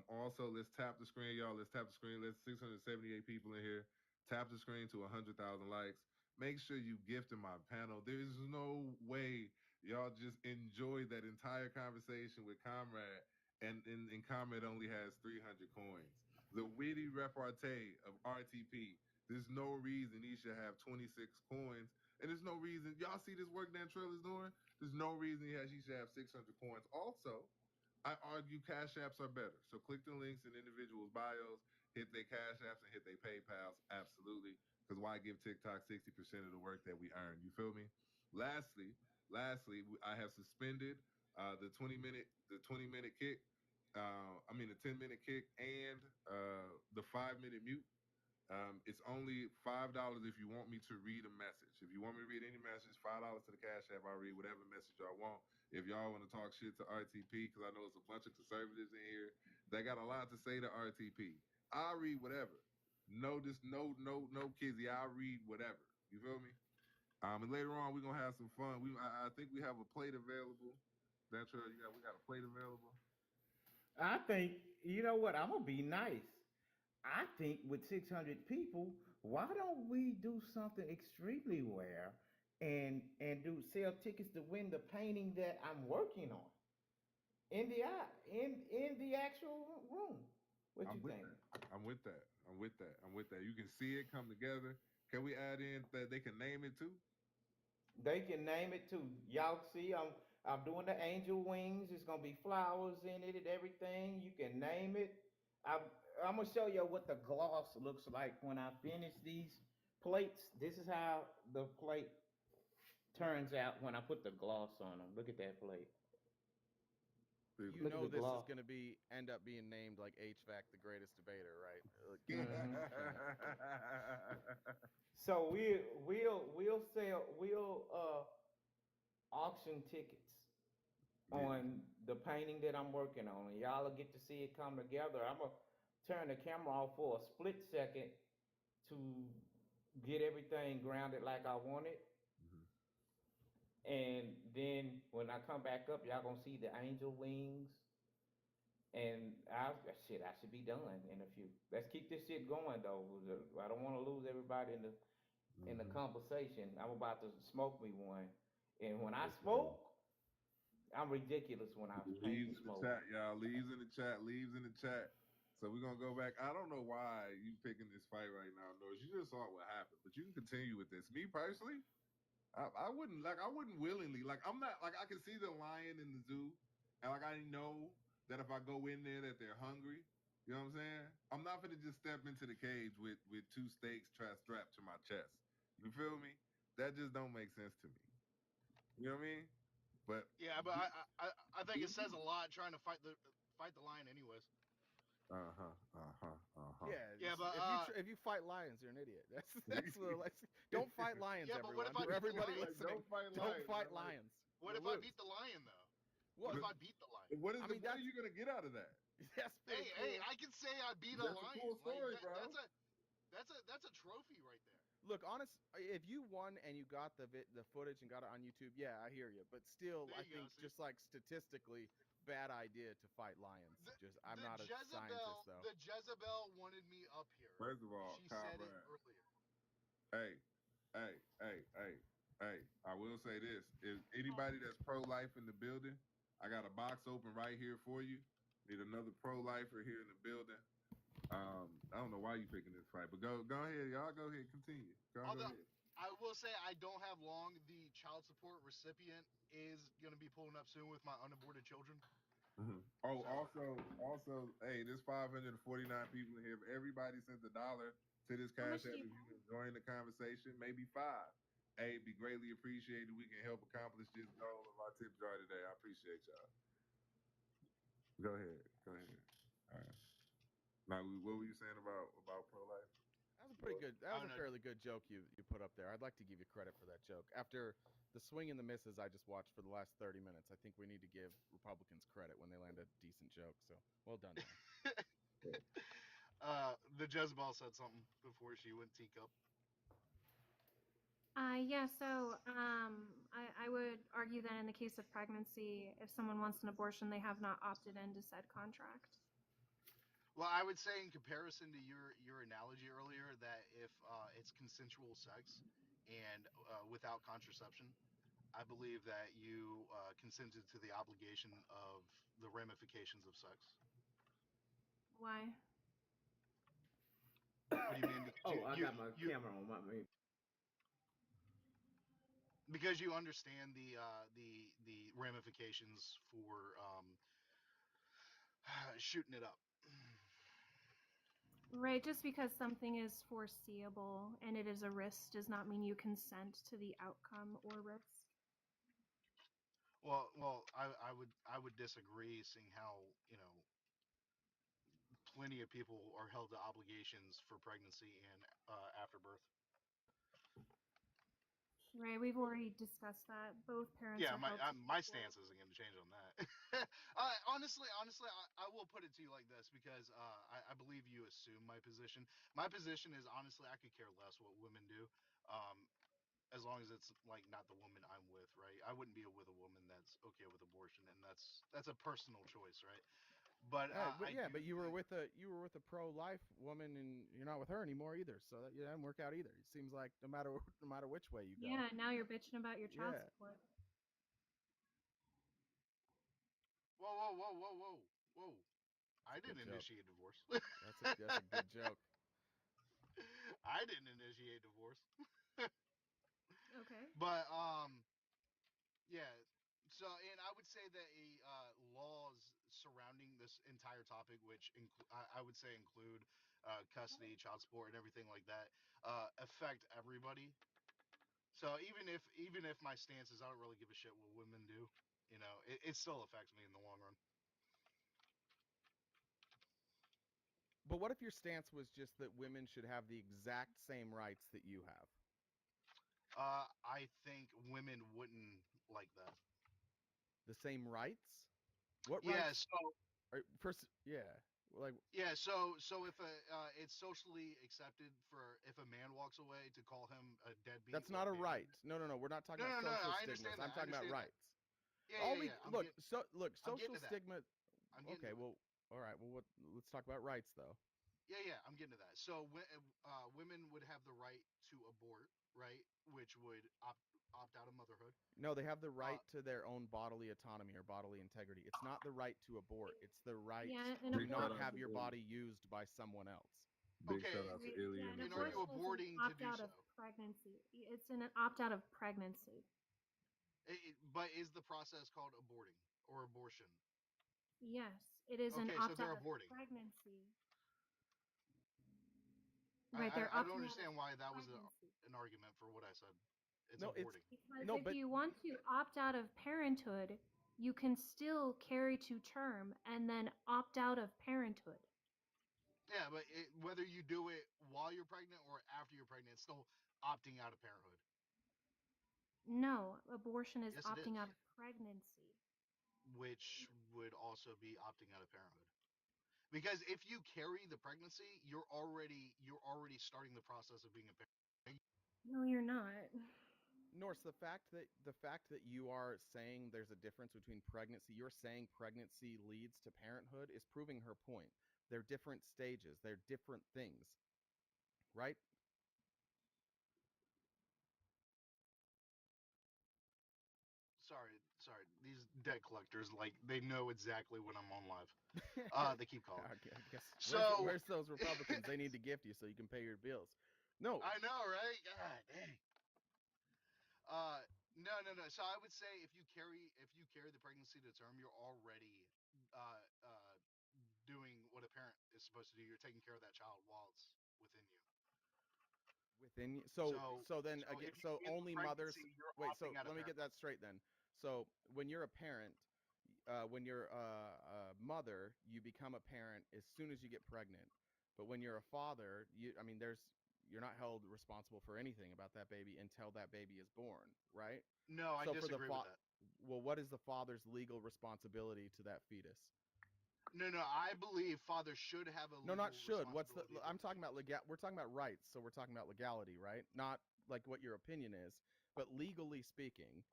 Also, let's tap the screen, y'all. Let's tap the screen. Let's 678 people in here. Tap the screen to 100,000 likes. Make sure you gift in my panel. There's no way y'all just enjoy that entire conversation with Comrade, and Comrade only has 300 coins. The witty repartee of RTP. There's no reason he should have 26 coins, and there's no reason y'all see this work Dan Trail is doing. There's no reason he should have 600 coins. Also, I argue cash apps are better. So click the links in individuals' bios, hit their cash apps and hit their PayPals. Absolutely. Because why give TikTok 60% of the work that we earn? You feel me? Lastly, I have suspended the 20-minute kick. The 10-minute kick and the 5-minute mute. It's only $5 if you want me to read a message. If you want me to read any message, $5 to the Cash App. I'll read whatever message y'all want. If y'all want to talk shit to RTP, because I know it's a bunch of conservatives in here that got a lot to say to RTP, I'll read whatever. No, Kizzy. I'll read whatever. You feel me? And later on, we're gonna have some fun. I think we have a plate available. That's right. We got a plate available. I think, you know what, I'm gonna be nice. I think with 600 people, why don't we do something extremely rare and do sell tickets to win the painting that I'm working on in the actual room? What I'm you with think? that. I'm with that. You can see it come together. Can we add in that they can name it too? They can name it too. Y'all see, I'm doing the angel wings. It's gonna be flowers in it and everything. You can name it. I'm I'm gonna show you what the gloss looks like when I finish these plates. This is how the plate turns out when I put the gloss on them. Look at that plate. You Look at know the this is gloss. going to be end up being named like HVAC, the greatest debater, right? Mhm. So we'll auction tickets on the painting that I'm working on, and y'all will get to see it come together. I'm gonna turn the camera off for a split second to get everything grounded like I want it, Mhm. and then when I come back up, y'all gonna see the angel wings, and I should be done in a few. Let's keep this shit going though. I don't want to lose everybody in the Mhm. conversation. I'm about to smoke me one, and when I Okay. smoke, I'm ridiculous when I paint Leaves and in the smoke. chat, y'all. Leaves in the chat. Leaves in the chat. So we're gonna go back. I don't know why you picking this fight right now, Norris. You just saw what happened, but you can continue with this. Me personally, I wouldn't like. I wouldn't willingly like. I'm not like. I can see the lion in the zoo, and like I know that if I go in there, that they're hungry. You know what I'm saying? I'm not gonna just step into the cage with 2 steaks strapped to my chest. You feel me? That just don't make sense to me. You know what I mean? But Yeah, but I think it says a lot trying to fight the lion anyways. Yeah, Yeah, but if you fight lions, you're an idiot. That's the like, don't fight lions, yeah, but what if everyone. I For beat the everybody lion? Like, listening, don't fight don't lions. fight Man. Like, lions. What You'll if I lose. beat the lion though? What? What if I beat the lion? what is I the mean, what are you gonna get out of that? that's Hey, pretty hey, cool. I can say I beat a That's a lion. cool Like story, bro. that's a trophy right there. Look, honest, if you won and you got the footage and got it on YouTube, yeah, I hear you. But still, There I you go. think See, just like statistically, bad idea to fight lions. Just I'm not a scientist though. The Jezebel wanted me up here. First of all, She said it comrade. earlier. Hey, hey. I will say this: if anybody that's pro-life in the building, I got a box open right here for you. Need another pro-lifer here in the building. I don't know why you picking this fight, but go ahead, y'all. Go ahead, continue. Go Although ahead. I will say I don't have long. The child support recipient is going to be pulling up soon with my unaborted children. Oh, So also, hey, there's 549 people in here. If everybody sends $1 to this How much cash do app, you if you enjoying the conversation, maybe five. Hey, be greatly appreciated. We can help accomplish this goal of our tip jar today. I appreciate y'all. Go ahead. Go ahead. All right. Now, what were you saying about pro life? That was a pretty good. That I was don't a know. fairly good joke you put up there. I'd like to give you credit for that joke. After the swing and the misses I just watched for the last 30 minutes, I think we need to give Republicans credit when they land a decent joke. So well done, man. The Jezebel said something before she went teacup. Yeah, so I would argue that in the case of pregnancy, if someone wants an abortion, they have not opted into said contract. Well, I would say in comparison to your analogy earlier that if it's consensual sex and without contraception, I believe that you consented to the obligation of the ramifications of sex. Why? What do you mean? Because Oh, I got my camera on my me. because you understand the ramifications for shooting it up. Right, just because something is foreseeable and it is a risk does not mean you consent to the outcome or risk. Well, I would disagree, seeing how plenty of people are held to obligations for pregnancy and afterbirth. Right, we've already discussed that. Both parents Yeah, are held to my equal. stance isn't going to change on that. Honestly, I will put it to you like this because I believe you assume my position. My position is honestly I could care less what women do, um, as long as it's like not the woman I'm with, right? I wouldn't be with a woman that's okay with abortion, and that's a personal choice, right? But But I yeah, do but you were think, with a pro-life woman, and you're not with her anymore either. So that didn't work out either. It seems like no matter no matter which way you go. Yeah, now you're bitching about your child Yeah, support. whoa. that's I a good didn't joke. initiate divorce. That's a good joke. I didn't initiate divorce. Okay. But yeah. So, and I would say that laws surrounding this entire topic, which I would say include custody, child support, and everything like that, affect everybody. So even if my stance is I don't really give a shit what women do, it still affects me in the long run. But what if your stance was just that women should have the exact same rights that you have? I think women wouldn't like that. The same rights? What Yeah. rights So are first? Yeah, like yeah. So if it's socially accepted for if a man walks away to call him a deadbeat that's or not a right. abandoned. No. We're not talking No, about no, no. social I stigmas. understand I'm that. I talking about understand that. rights. Yeah, All yeah, we yeah. look I'm social getting to that. stigma. I'm getting Okay, to it. well, all right. Well, let's talk about rights though. Yeah. I'm getting to that. So women would have the right to abort, right? Which would opt out of motherhood. No, they have the Uh, right to their own bodily autonomy or bodily integrity. It's not the right to abort. It's the right Yeah, an to Big shout not abortion out have to your Illy. body used by someone else. Big okay. shout out to Illy yeah, in an the And are chat. you abortion is an aborting to opt do out so? of pregnancy. It's an opt out of pregnancy. But is the process called aborting or abortion? Yes, it is an Okay, so opt they're out of aborting. pregnancy. I, Right, they're I, I don't opting out of understand why that was pregnancy. an argument for what I said. It's No, it's aborting. Because no, if but you want to opt out of parenthood, you can still carry to term and then opt out of parenthood. Yeah, but whether you do it while you're pregnant or after you're pregnant, it's still opting out of parenthood. No, abortion is Yes, it is. opting out of pregnancy. Which would also be opting out of parenthood. Because if you carry the pregnancy, you're already starting the process of being a parent. No, you're not. Norse, the fact that you are saying there's a difference between pregnancy, you're saying pregnancy leads to parenthood is proving her point. They're different stages. They're different things, right? Sorry. debt collectors. Like they know exactly when I'm on live. They keep calling. I guess So where's those Republicans? They need to gift you so you can pay your bills. No, I know, right? God dang. No. So I would say if you carry the pregnancy to term, you're already uh, uh, doing what a parent is supposed to do. You're taking care of that child while it's within you. within you. So So then so again, if you so end the only mothers. pregnancy, you're Wait, so opting out of let me get parenthood. that straight then. So when you're a parent, when you're a mother, you become a parent as soon as you get pregnant. But when you're a father, I mean, you're not held responsible for anything about that baby until that baby is born, right? No, I So for the disagree with that. well, what is the father's legal responsibility to that fetus? No. I believe fathers should have a No, not legal should. What's the? responsibility of I'm their talking baby. about We're talking about rights, so we're talking about legality, right? Not like what your opinion is, but legally speaking,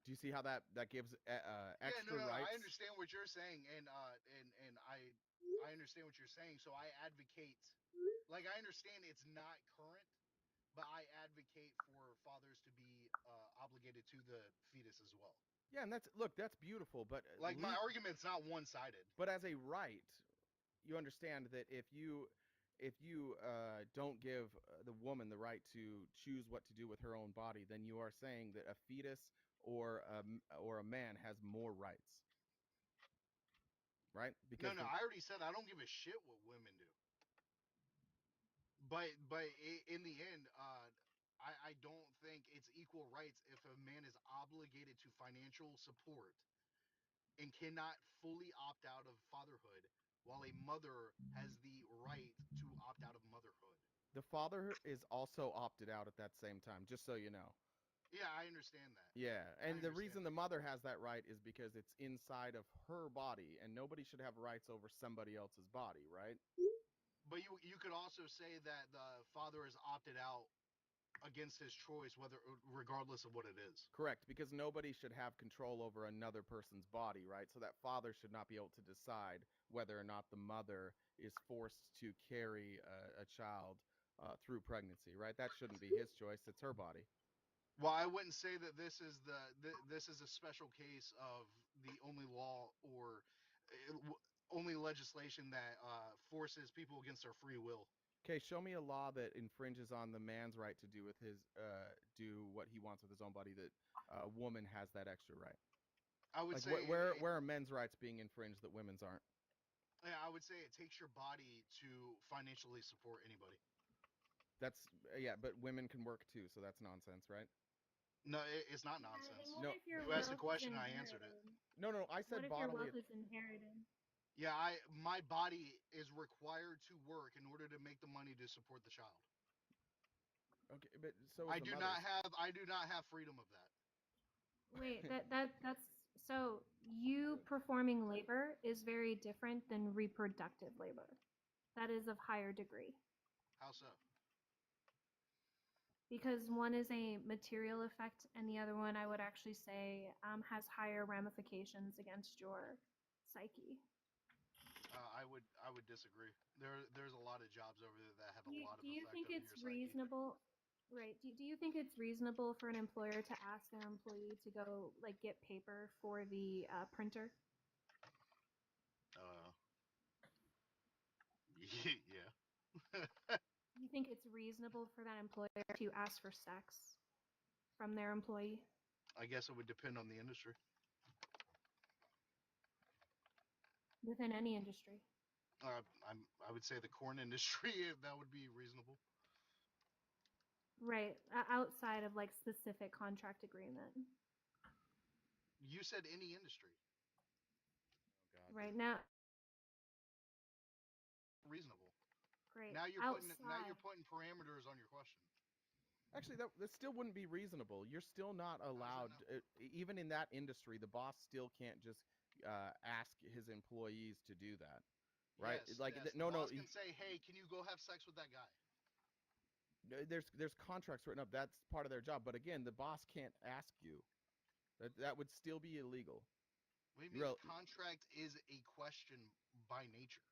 do you see how that gives Yeah, extra no. I rights? understand what you're saying, and I understand what you're saying. So I advocate, like I understand it's not current, but I advocate for fathers to be obligated to the fetus as well. Yeah, and that's beautiful, but Like my argument's not one sided. but as a right, you understand that if you don't give the woman the right to choose what to do with her own body, then you are saying that a fetus or a man has more rights, right? No, Because no, I already said I don't give a shit what women do. But in the end, I don't think it's equal rights if a man is obligated to financial support and cannot fully opt out of fatherhood, while a mother has the right to opt out of motherhood. the father is also opted out at that same time, just so you know. Yeah, I understand that. Yeah, I and the understand reason that. the mother has that right is because it's inside of her body, and nobody should have rights over somebody else's body, right? But you could also say that the father is opted out against his choice, whether regardless of what it is. Correct, because nobody should have control over another person's body, right? So that father should not be able to decide whether or not the mother is forced to carry a child through pregnancy, right? That shouldn't be his choice. It's her body. Well, I wouldn't say that this is a special case of the only law or only legislation that forces people against their free will. Okay, show me a law that infringes on the man's right to do with his do what he wants with his own body that a woman has that extra right. I would Like say where are men's rights being infringed that women's aren't? yeah, I would say it takes your body to financially support anybody. That's yeah, but women can work too, so that's nonsense, right? No, it's not Yeah, and nonsense. what No, if your You asked a wealth is question, I answered it. inherited? no, I What said if your bodily. wealth is inherited? Yeah, my body is required to work in order to make the money to support the child. Okay, but so is the mother's. I do not have freedom of that. Wait, that's so you performing labor is very different than reproductive labor. That is of higher degree How so? because one is a material effect and the other one I would actually say has higher ramifications against your psyche. I would disagree. There's a lot of jobs over there that have Do a you, lot of do you effect think over it's your psyche. reasonable? Right. Do you think it's reasonable for an employer to ask their employee to go like get paper for the printer? Uh, yeah. You think it's reasonable for that employer to ask for sex from their employee? I guess it would depend on the industry. Within any industry. I would say the corn industry that would be reasonable. Right. Outside of like specific contract agreement. You said any industry. Oh, God, Right dude. now, Reasonable. great. Now you're Outside. putting parameters on your question. Actually, that still wouldn't be reasonable. You're still not allowed, not? even in that industry, the boss still can't just ask his employees to do that, right? Yes, Like, yes. The no, boss can say, "Hey, can you go have sex with that guy?" there's contracts written up. That's part of their job. But again, the boss can't ask you. That would still be illegal. What do you mean? Real, A contract is a question by nature.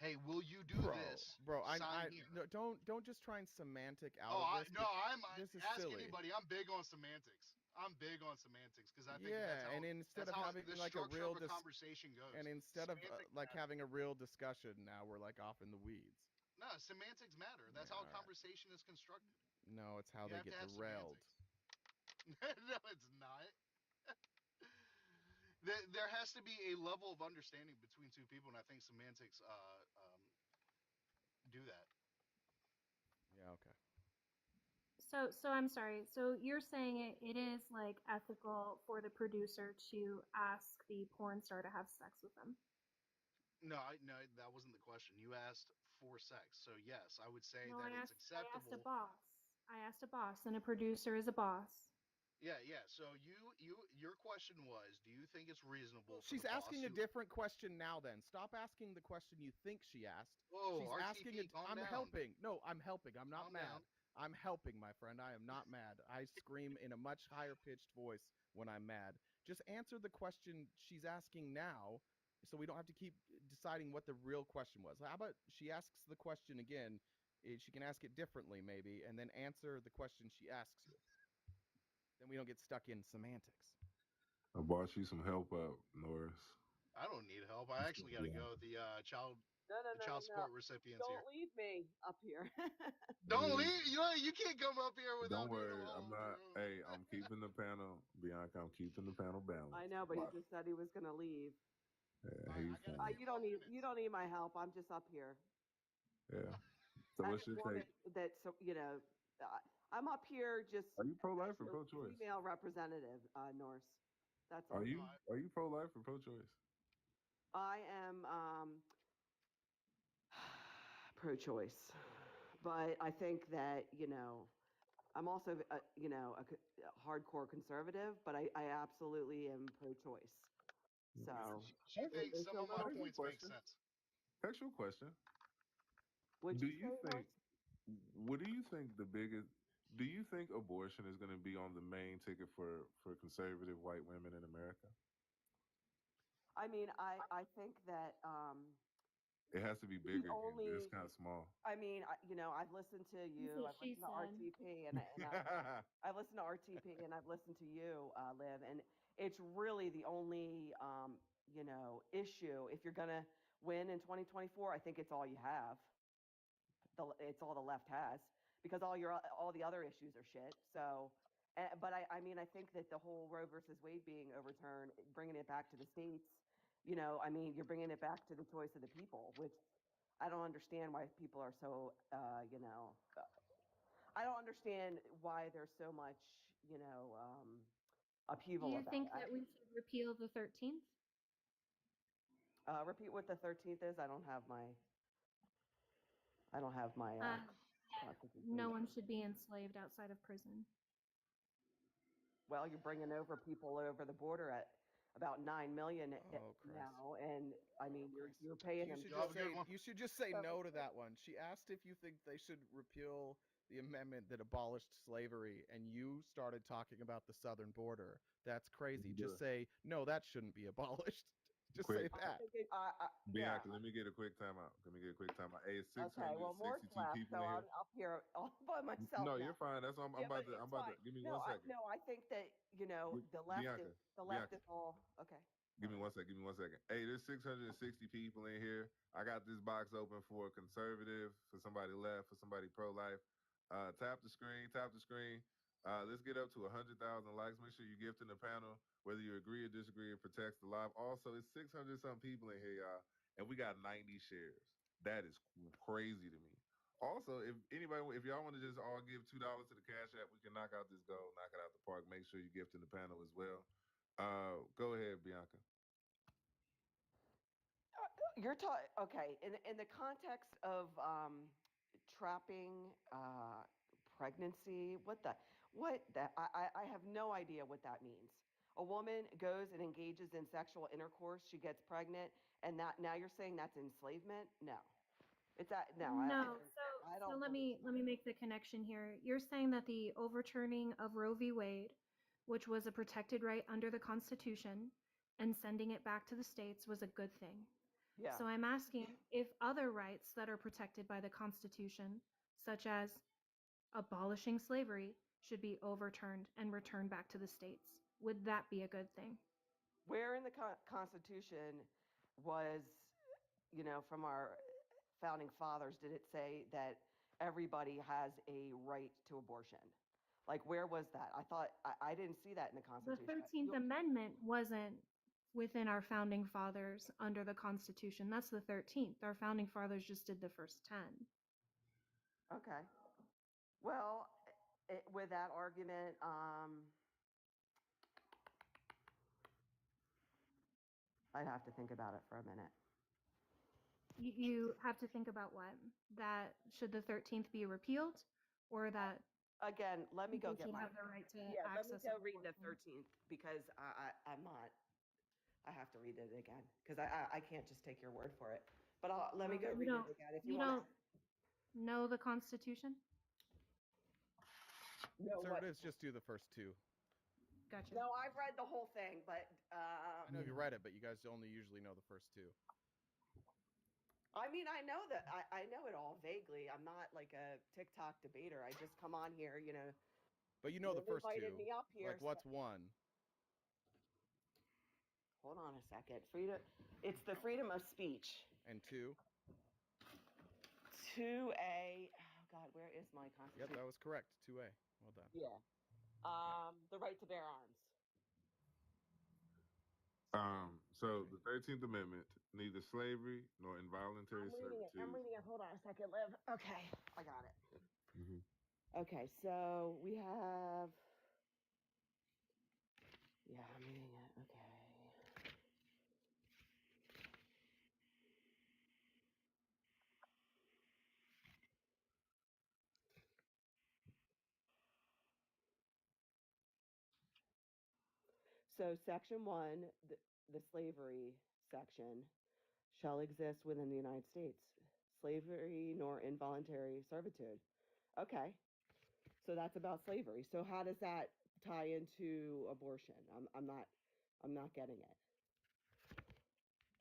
Hey, will you do bro, this? bro, Sign here. no, don't just try and semantic out Oh, of this. no, I'm This is ask silly. anybody. I'm big on semantics. I'm big on semantics because I think Yeah, and instead that's of how having the like a structure real of a conversation goes. and instead of Semantics like matter. having a real discussion, now we're like off in the weeds. No, semantics matter. Yeah, That's how a all right. conversation is constructed. No, it's how You they have to get have derailed. semantics. No, it's not. There has to be a level of understanding between two people, and I think semantics do that. Yeah, okay. So I'm sorry. So you're saying it is like ethical for the producer to ask the porn star to have sex with them? No, no, that wasn't the question. You asked for sex, so yes, I would say No, that it's I asked a acceptable. boss. I asked a boss, and a producer is a boss. Yeah, yeah. So your question was, do you think it's Well, reasonable for she's the boss asking a who? different question now then. Stop asking the question you think she asked. Whoa, She's asking RTP, it. calm I'm down, helping. No, I'm helping. I'm not calm mad. down. I'm helping, my friend. I am not mad. I scream in a much higher pitched voice when I'm mad. Just answer the question she's asking now so we don't have to keep deciding what the real question was. How about she asks the question again? She can ask it differently, maybe, and then answer the question she asks you. Then we don't get stuck in semantics. I bought you some help up, Norris. I don't need help. I actually got to Yeah. go. No, no, The no, no, child no. support recipients here. Don't leave me up here. Don't leave. You can't come up here Don't without being worry, I'm alone in the not. room. Hey, I'm keeping the panel, Bianca. I'm keeping the panel I balanced. know, but he Watch. just said he was gonna leave. All Yeah, right, he's I got a fine. few more You minutes. don't need my help. I'm just up here. Yeah. So I what's just your take? wanted that. So I'm up here just Are you pro life as or a pro choice? female representative, Norse. That's Are all. you All right. are you pro life or pro choice? I am pro-choice, but I think that I'm also a hardcore conservative, but I absolutely am pro-choice. So She thinks it's some a of my little. Textual points make question. sense. Textual question. Would Do you you say, think? Norse? What do you think the biggest? Do you think abortion is going to be on the main ticket for conservative white women in America? I mean, I think that It has to be the bigger, Kenzie. It's only. kind of small. I mean, I've listened to That's you. what I've she listened to said. RTP, I've listened to RTP, and I've listened to you, Liv, and it's really the only issue. If you're gonna win in 2024, I think it's all you have. It's all the left has because all the other issues are shit. So, but I mean, I think that the whole Roe versus Wade being overturned, bringing it back to the states, I mean, you're bringing it back to the choice of the people, which I don't understand why people are so, I don't understand why there's so much, Do upheaval you about think it. that we should repeal the 13th? Repeat what the 13th is. I don't have my No Constitution. one should be enslaved outside of prison. Well, you're bringing over people over the border at about 9 million Oh, Christ. now, and I mean, Christ. you're paying You them. should Y'all have just a good say one. no to that one. She asked if you think they should repeal the amendment that abolished slavery, and you started talking about the southern border. That's crazy. Just say no, that shouldn't be abolished. Just say Quick, that. Yeah. Bianca. Let me get a quick timeout. Let me get a quick timeout. Hey, it's Okay. Well, Mort's 662 left, people so in I'm here. up here all by myself No, now. you're fine. That's I'm Yeah, but about to. I'm it's about to. fine. Give me No, 1 second. I think that Bianca. the left Bianca. is all okay. Give me 1 second. Give me 1 second. Hey, there's 660 people in here. I got this box open for a conservative, for somebody left, for somebody pro-life. Tap the screen. Tap the screen. Let's get up to 100,000 likes. Make sure you gift in the panel, whether you agree or disagree. It protects the live. Also, it's 600 some people in here, y'all, and we got 90 shares. That is crazy to me. Also, if y'all want to just all give $2 to the Cash App, we can knock out this goal, knock it out the park. Make sure you gift in the panel as well. Go ahead, Bianca. You're talking okay in the context of trapping pregnancy. I have no idea what that means. A woman goes and engages in sexual intercourse, she gets pregnant, and that now you're saying that's enslavement? No, it's that no. No. I So don't let believe. me make the connection here. You're saying that the overturning of Roe v. Wade, which was a protected right under the Constitution, and sending it back to the states was a good thing. Yeah. So I'm asking if other rights that are protected by the Constitution, such as abolishing slavery, should be overturned and returned back to the states. Would that be a good thing? Where in the Constitution was, from our founding fathers, did it say that everybody has a right to abortion? Like, where was that? I thought I didn't see that in the The Constitution. 13th Amendment wasn't within our founding fathers under the Constitution. That's the 13th. Our founding fathers just did the first 10. Okay. Well, with that argument, I'd have to think about it for a minute. You have to think about what? That should the 13th be repealed, or that Again, let me go people get should my. have the right to Yeah, let me access go read the abortion? 13th because I'm not. I have to read it again because I can't just take your word for it. But let me go You read don't. it again if You you want don't know the Constitution? to know what. Conservatives just do the first two. Gotcha. No, I've read the whole thing, but I know you read it, but you guys only usually know the first two. I mean, I know that I know it all vaguely. I'm not like a TikTok debater. I just come on here, But you know the first invited two. me up here. Like, what's one? Hold on a second. Freedom. It's the freedom of speech. And two? 2A. Oh God, where is my Constitution? Yep, that was correct. 2A. Well done. Yeah. The right to bear arms. So the 13th Amendment, neither slavery nor involuntary servitude. I'm reading it. Hold on a second, Liv. Okay, I got it. Mhm. Okay, so we have. Yeah, I'm reading it. Okay. So, Section 1, the slavery section, shall exist within the United States. Slavery nor involuntary servitude. Okay, so that's about slavery. So, how does that tie into abortion? I'm not getting it.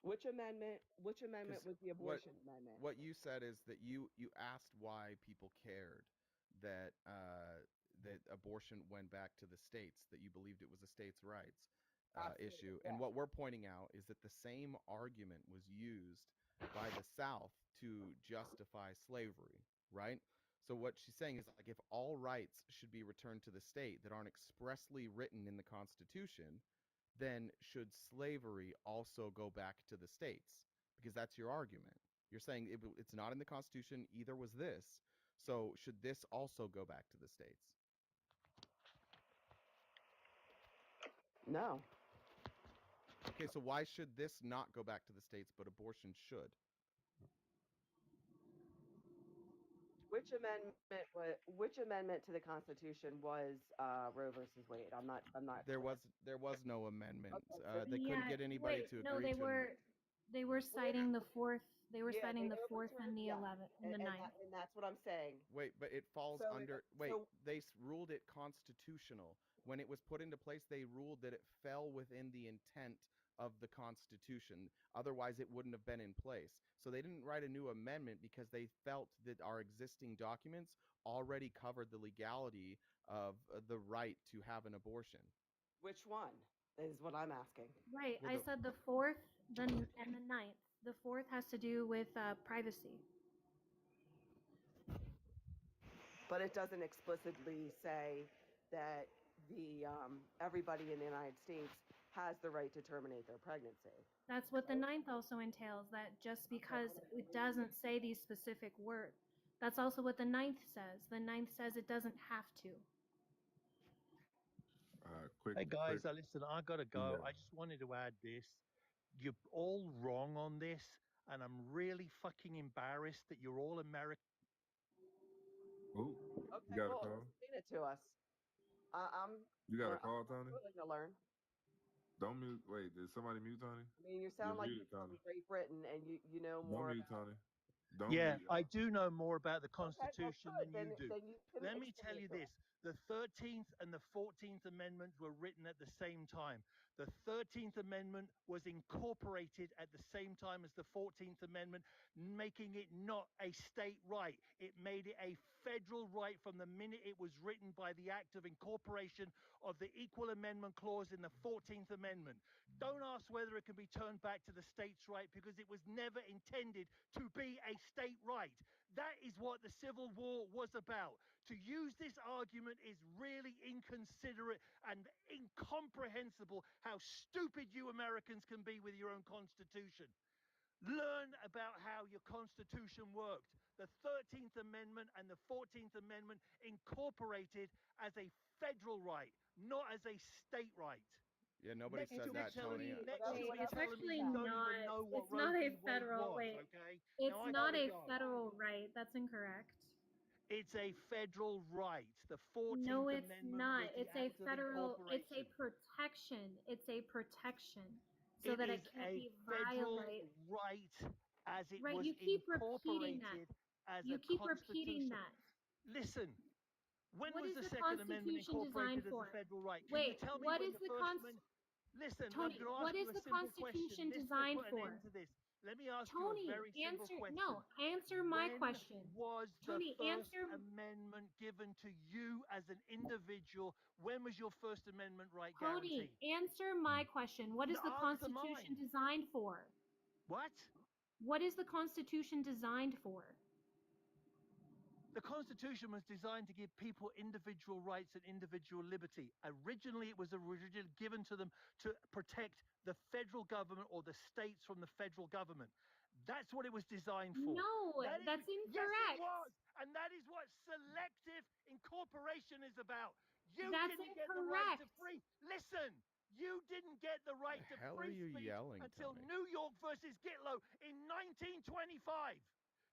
Which amendment? Which amendment 'Cause was the abortion amendment? What you said is that you asked why people cared that that abortion went back to the states, that you believed it was a states' rights issue. And what we're pointing out is that the same argument was used by the South to justify slavery, right? So what she's saying is, like, if all rights should be returned to the state that aren't expressly written in the Constitution, then should slavery also go back to the states? Because that's your argument. You're saying it's not in the Constitution, either was this. So should this also go back to the states? No. Okay, so why should this not go back to the states, but abortion should? Which amendment to the Constitution was Roe versus Wade? I'm not. There was no amendment. Okay, so They couldn't get anybody to No, agree to. they were citing the fourth. They were Yeah, citing they the fourth and overturned. the Yeah, 11th and the 9th. and that's what I'm saying. Wait, but it falls So under. Wait, so- they ruled it constitutional. When it was put into place, they ruled that it fell within the intent of the Constitution. Otherwise, it wouldn't have been in place. So they didn't write a new amendment because they felt that our existing documents already covered the legality of the right to have an abortion. Which one is what I'm asking? Right. Well, I said the 4th, and the 9th. The 4th has to do with privacy. But it doesn't explicitly say that the everybody in the United States has the right to terminate their pregnancy. That's what the 9th also entails, that just because it doesn't say these specific words, that's also what the 9th says. The 9th says it doesn't have to. Hey guys, quick. listen, I gotta go. Yeah. I just wanted to add this. You're all wrong on this, and I'm really fucking embarrassed that you're all American. Ooh, Okay, you got a well, call? explain it to us. I'm. You got a I'm call, Tony? willing to learn. Don't mute. Wait, did somebody mute Tony? I mean, you sound You're like muted, you're Tony. from Great Britain and you know Don't more mute about. Tony. Don't Yeah, mute I y'all. do know more about the Okay, well, Constitution good. than you do. Then you can Let me tell explain it you to this: us. the 13th and the 14th Amendments were written at the same time. The 13th Amendment was incorporated at the same time as the 14th Amendment, making it not a state right. It made it a federal right from the minute it was written by the act of incorporation of the Equal Amendment Clause in the 14th Amendment. Don't ask whether it can be turned back to the states' right because it was never intended to be a state right. That is what the Civil War was about. To use this argument is really inconsiderate and incomprehensible how stupid you Americans can be with your own constitution. Learn about how your constitution worked. The 13th Amendment and the 14th Amendment incorporated as a federal right, not as a state right. Yeah, nobody Next Okay, said to so it that, telling Tony. me, Steve, next to Wait, it it's whatever telling me you actually you got. don't not. even know what It's Roe not a v. Wade federal. was, Wait, okay? it's Now I not gotta a go. federal right. That's incorrect. It's a federal right. The No, 14th it's Amendment not. was the It's a act of federal. It's a incorporation. protection. It's a protection, so It that it is can't a be federal violated. right as it Right? was You keep repeating that. incorporated as You a keep repeating constitution. that. Listen, when What was is the the Second Amendment Constitution designed incorporated as a for? federal right? Can you Wait, tell me what when is the the First Amendment? Listen, I'm Tony, going to ask what you is a the simple question. Constitution This will designed put an for? end to this. Let me ask you a Tony, very simple question. answer my When question. was the Tony, First answer. Amendment given to you as an individual? When was your First Amendment right Tony, guaranteed? answer my question. What No, is the answer Constitution mine. designed for? What? What is the Constitution designed for? The Constitution was designed to give people individual rights and individual liberty. Originally, it was originally given to them to protect the federal government or the states from the federal government. That's what it was designed for. No, That is, that's yes, it incorrect. was. And that is what selective incorporation is about. You That's didn't get the right to incorrect. free. Listen, you didn't get the right The to hell are free you speech yelling, until Tony? New York versus Gitlow in 1925.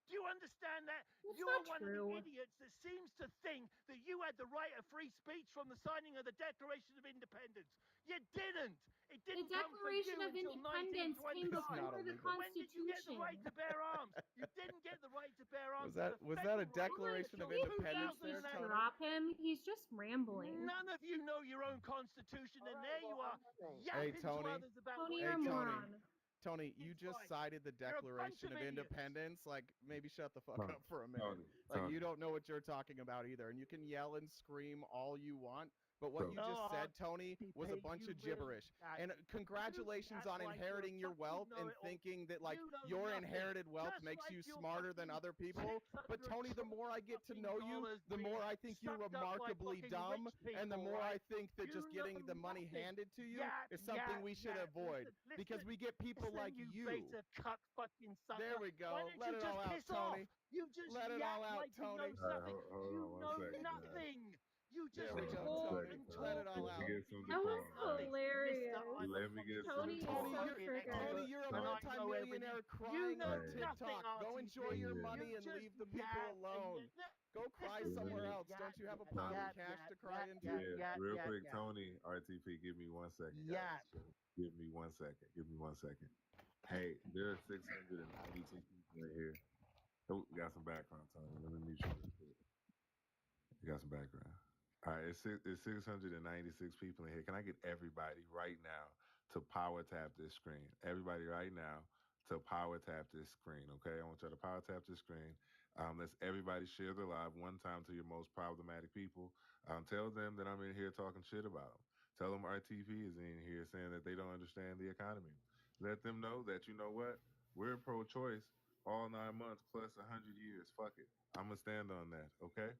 Do you understand that? That's You're not one of the true. idiots that seems to think that you had the right of free speech from the signing of the Declaration of Independence. You didn't. It The didn't come for Declaration you of until Independence came It's 1925. not before the illegal. When did you get the Constitution. right to bear arms? You didn't get the right to bear arms Was as that a was that a federal right Oh my, Declaration until of can we Independence please there, just 2011. Tony? drop him? He's just rambling. None of you know your own constitution, All and right, there well, you are I'm listening. Hey, yapping to Tony. others about Tony, what you're Hey, a you Tony. moron. think Tony, you is just right. cited the You're a bunch Declaration of of idiots. Independence. Like, maybe shut the fuck Tony, up for a minute. Tony, Like, Tony. you don't know what you're talking about either. And you can yell and scream all you want, but what So, you just Oh, said, Tony, was a RTP, bunch you of really gibberish. act, And you congratulations act on like you're a inheriting your fucking wealth and know-it-all. thinking that, like, You know your nothing. inherited wealth Just makes like you your smarter than fucking other people. But, Tony, the more I get to fucking know you, dollars the being more I think you're sucked up by remarkably fucking dumb. rich And the people, more I right? think that You just know getting the money nothing. handed to you Yap, is something yap, we should yap. avoid. Because we get people listen, like you you. beta cuck fucking There sucker. we Why go. don't Let you it just all out, piss off? Tony. You just Let it all yap out, like you know Tony. something. hold You on one know second, guys. nothing. You just There we Hold on go, one talk Tony. second, and Let Tony. it talk and all Let me out. talk. get some You That was know decorum, guys. nothing. Mister, hilarious. I'm a Let me get fucking some Tony, you're Tony, decorum. so you're fucking triggered. Tony, expert, you're a and I know everything. multimillionaire You crying know on Hey, nothing, TikTok. Go enjoy RTP. your yeah, You money and just leave the people yap and alone. Go cry listen to somewhere me. yeah, else. Yap, Don't you have a yap, pile of Tony. yap, cash yap, to cry yap, into? yap, Yeah, yap, real yap, quick, yap. Tony, RTP, give me 1 second, guys. Yap. Give me 1 second. Give me 1 second. Hey, there are 692 people in here. Oh, we got some background, Tony. Let me mute you real quick. You got some background. All right, it's 696 people in here. Can I get everybody right now to power tap this screen? Everybody right now to power tap this screen, okay? I want y'all to power tap this screen. Let's everybody share the live one time to your most problematic people. Tell them that I'm in here talking shit about them. Tell them RTP is in here saying that they don't understand the economy. Let them know that, you know what? We're pro-choice all 9 months plus 100 years. Fuck it. I'm going to stand on that, okay?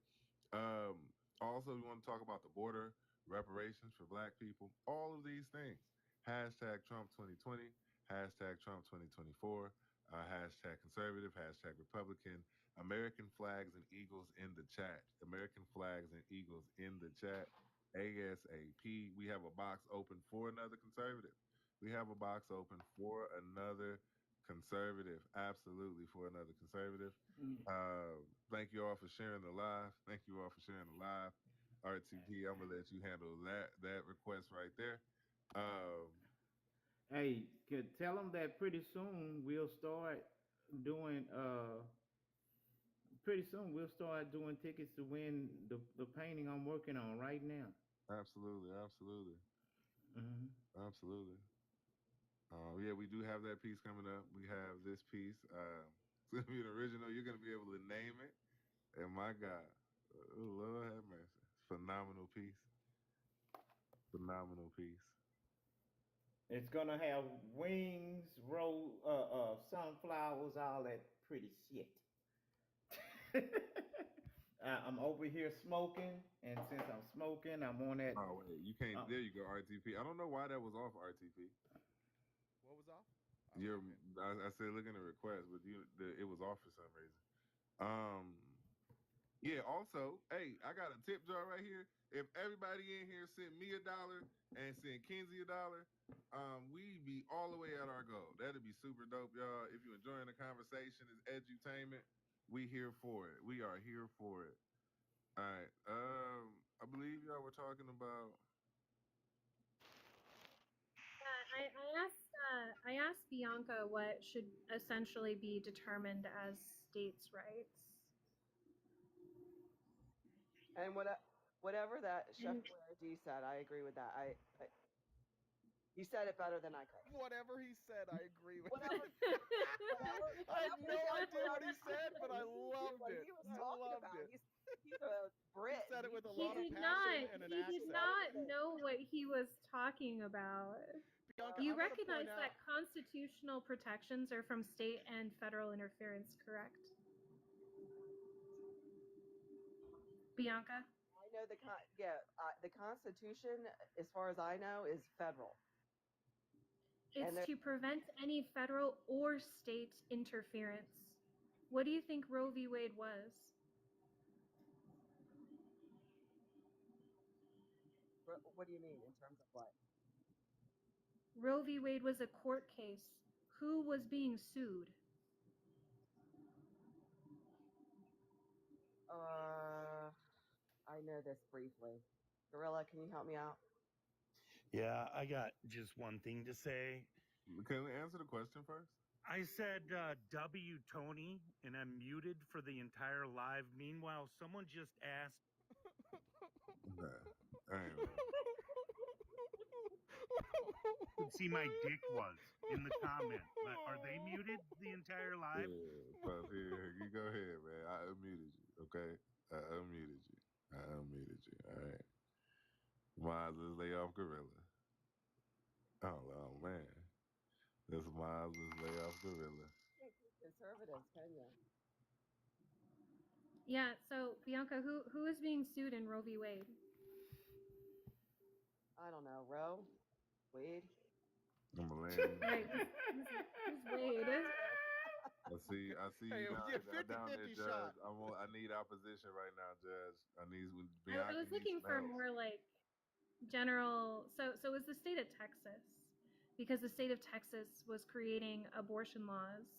Um, Also, we want to talk about the border, reparations for black people, all of these things. Hashtag Trump 2020, hashtag Trump 2024, hashtag conservative, hashtag Republican, American flags and eagles in the chat. American flags and eagles in the chat. ASAP. We have a box open for another conservative. We have a box open for another conservative. Absolutely, for another conservative. Mm. Thank you all for sharing the live. Thank you all for sharing the live. RTP, I'm gonna let you handle that request right there. Um, Hey, could tell them that pretty soon we'll start doing pretty soon we'll start doing tickets to win the painting I'm working on right now. Absolutely, absolutely, Hmm. absolutely. Yeah, we do have that piece coming up. We have this piece. It's gonna be an original. You're gonna be able to name it. And my God, oh, Lord have mercy, phenomenal piece, phenomenal piece. It's gonna have wings, sunflowers, all that pretty shit. I'm over here smoking, and since I'm smoking, I'm on that. Oh wait, you can't. Uh, There you go, RTP. I don't know why that was off RTP. What was off? I was Your, looking. I said look in the request, but it was off for some reason. Um, yeah. Also, hey, I got a tip jar right here. If everybody in here sent me $1 and sent Kenzie $1, we be all the way at our goal. That'd be super dope, y'all. If you're enjoying the conversation, it's edutainment. We here for it. We are here for it. All right. I believe y'all were talking about. I asked Bianca what should essentially be determined as states' rights. And whatever that Chef And Blair D said, I agree with that. He said it better than I could. Whatever he said, I agree with. Whatever, whatever, I had no Chef idea what he Blair said, but I loved what it. he was I talking loved about. it. He's a Brit. He said it with a he lot of did passion not and an he did accent. not know what he was talking about. Bianca, You I'm gonna point recognize out. that constitutional protections are from state and federal interference, correct? Bianca? I know the Constitution, as far as I know, is federal. And It's to prevent any federal or state interference. What do you think Roe v. Wade was? what do you mean in terms of what? Roe v. Wade was a court case. Who was being sued? I know this briefly. Gorilla, can you help me out? Yeah, I got just one thing to say. Can we answer the question first? I said W Tony, and I'm muted for the entire live. Meanwhile, someone just asked. Nah, anyway. Could see my dick was in the comment, but are they muted the entire live? Yeah, Puff, here, you go ahead, man. I unmuted you, okay? I unmuted you. All right. Miles, let's lay off Gorilla. Oh man. This Miles, let's lay off Gorilla. Conservatives, can you? Yeah, so Bianca, who is being sued in Roe v. Wade? I don't know. Roe? Wade? I'm gonna land. Right, who's Wade? I see Hey, you down there, 50-50 Judge. shot. I need opposition right now, Judge. I need I was looking for more like general. So is the state of Texas, because the state of Texas was creating abortion laws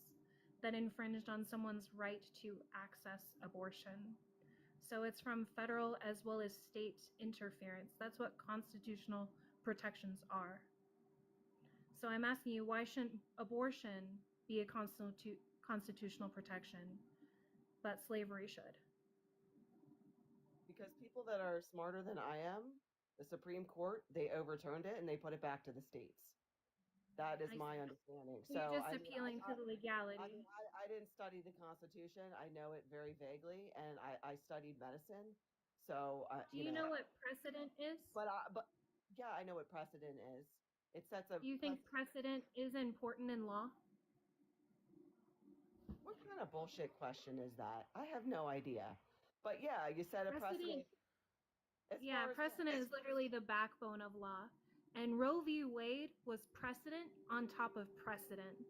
that infringed on someone's right to access abortion. So it's from federal as well as state interference. That's what constitutional protections are. So I'm asking you, why shouldn't abortion be a constitutional protection, but slavery should? Because people that are smarter than I am, the Supreme Court, they overturned it and they put it back to the states. That is my understanding. You're So just appealing to the legality. I didn't study the Constitution. I know it very vaguely, and I studied medicine. So Do you know what precedent is? But yeah, I know what precedent is. It sets a. Do you think precedent is important in law? What kind of bullshit question is that? I have no idea. But yeah, you set a precedent. Yeah, precedent is literally the backbone of law. And Roe v. Wade was precedent on top of precedent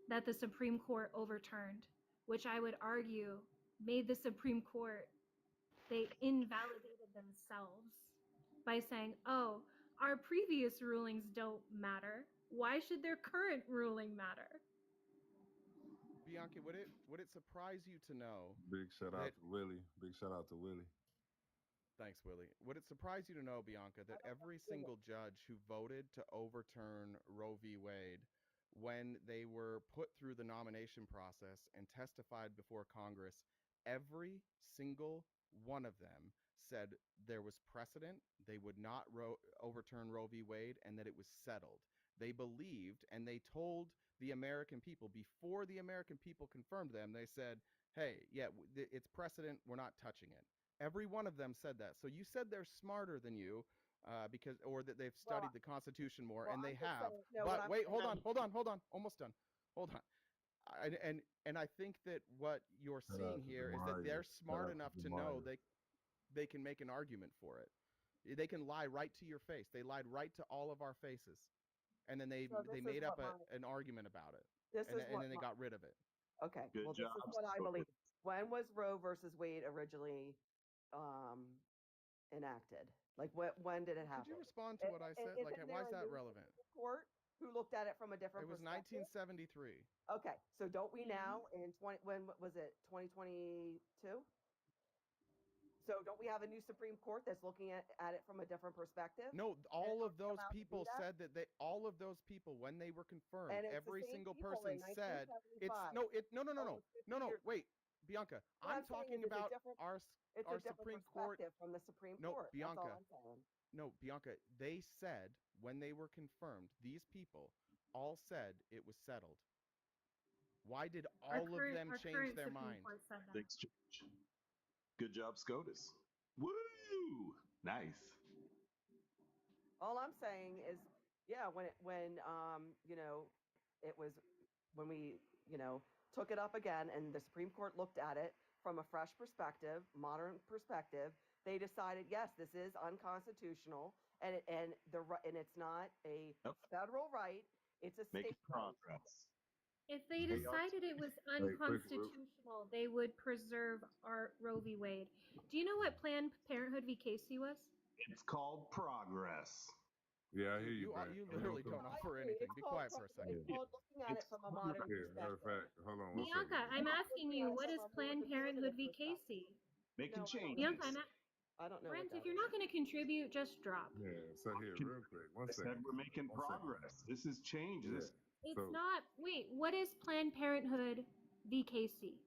that the Supreme Court overturned, which I would argue made the Supreme Court, they invalidated themselves by saying, oh, our previous rulings don't matter. Why should their current ruling matter? Bianca, would it surprise you to know? Big shout out to Willie. Big shout out to Willie. Thanks, Willie. Would it surprise you to know, Bianca, that every single judge who voted to overturn Roe v. Wade, when they were put through the nomination process and testified before Congress, every single one of them said there was precedent, they would not overturn Roe v. Wade, and that it was settled. They believed, and they told the American people, before the American people confirmed them, they said, hey, yeah, it's precedent, we're not touching it. Every one of them said that. So you said they're smarter than you, or that they've studied the Constitution more, and they have. But wait, hold on, almost done. Hold on. And I think that what you're seeing here is that they're smart enough to know they can make an argument for it. They can lie right to your face. They lied right to all of our faces, and then they made up an argument about it. And then they got rid of it. Okay. Good well, job. This is what I believe. When was Roe versus Wade originally enacted? Like, when did it happen? Could you respond to what I said? Like, why is that relevant? Court who looked at it from a different perspective? It was 1973. Okay, so don't we now in when was it 2022? So don't we have a new Supreme Court that's looking at it from a different perspective? No, all of those people said that all of those people, when they were confirmed, every single person said it's no, wait, Bianca, I'm talking about our Supreme Court from the Supreme Court. No, Bianca. No, Bianca, they said when they were confirmed, these people all said it was settled. Why did all of them change their mind? Thanks, George. Good job, SCOTUS. Woo! Nice. All I'm saying is, yeah, when it was when we, took it up again and the Supreme Court looked at it from a fresh perspective, modern perspective, they decided, yes, this is unconstitutional, and it's not a federal right, it's a state progress. If they decided it was unconstitutional, they would preserve our Roe v. Wade. Do you know what Planned Parenthood v. Casey was? It's called progress. Yeah, I hear you. You literally don't offer anything. Be quiet for a second. It's called looking at it from a modern perspective. Hold on. Bianca, I'm asking you, what is Planned Parenthood v. Casey? Making changes. Bianca, I don't know. Brent, if you're not going to contribute, just drop. Yeah, so here, real quick. One second. We're making progress. This is change. Yeah. It's not. Wait, what is Planned Parenthood v. Casey?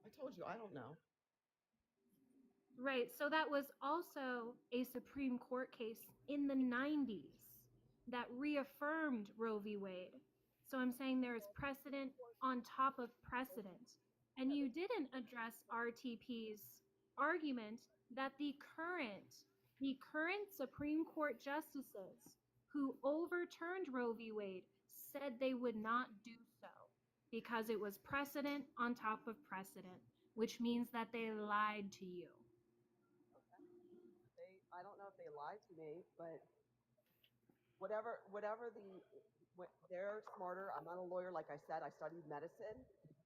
I told you, I don't know. Right, so that was also a Supreme Court case in the 90s that reaffirmed Roe v. Wade. So I'm saying there is precedent on top of precedent. And you didn't address RTP's argument that the current Supreme Court justices who overturned Roe v. Wade said they would not do so because it was precedent on top of precedent, which means that they lied to you. I don't know if they lied to me, but they're smarter. I'm not a lawyer, like I said. I studied medicine.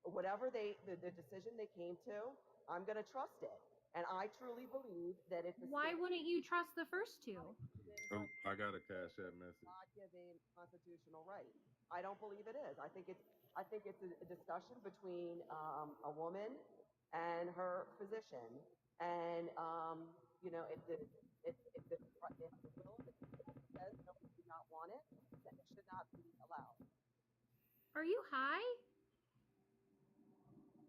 Whatever the decision they came to, I'm going to trust it. And I truly believe that if why wouldn't you trust the first two? I got a Cash App message. Not given constitutional right. I don't believe it is. I think it's a discussion between a woman and her physician, and if the will says no, we do not want it, then it should not be allowed. Are you high?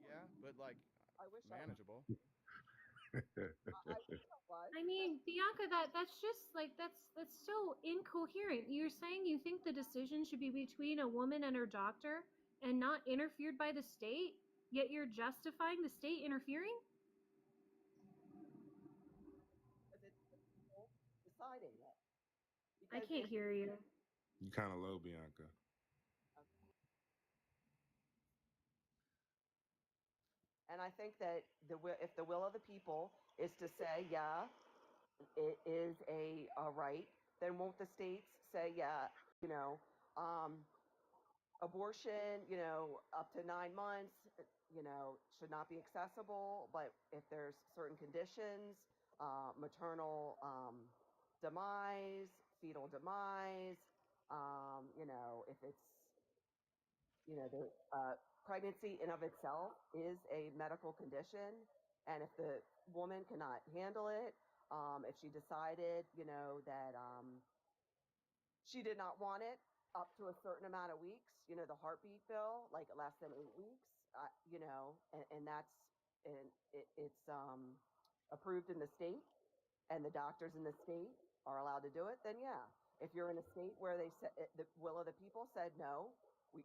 Yeah, but like manageable. I mean, Bianca, that's just like that's so incoherent. You're saying you think the decision should be between a woman and her doctor and not interfered by the state, yet you're justifying the state interfering? Deciding it. I can't hear you. You're kind of low, Bianca. And I think that if the will of the people is to say, yeah, it is a right, then won't the states say, yeah, abortion, up to 9 months, should not be accessible, but if there's certain conditions, maternal demise, fetal demise, if it's, the pregnancy in of itself is a medical condition, and if the woman cannot handle it, if she decided, that she did not want it, up to a certain amount of weeks, the heartbeat bill, like less than 8 weeks, and that's, and it's approved in the state, and the doctors in the state are allowed to do it, then yeah. If you're in a state where they said the will of the people said no,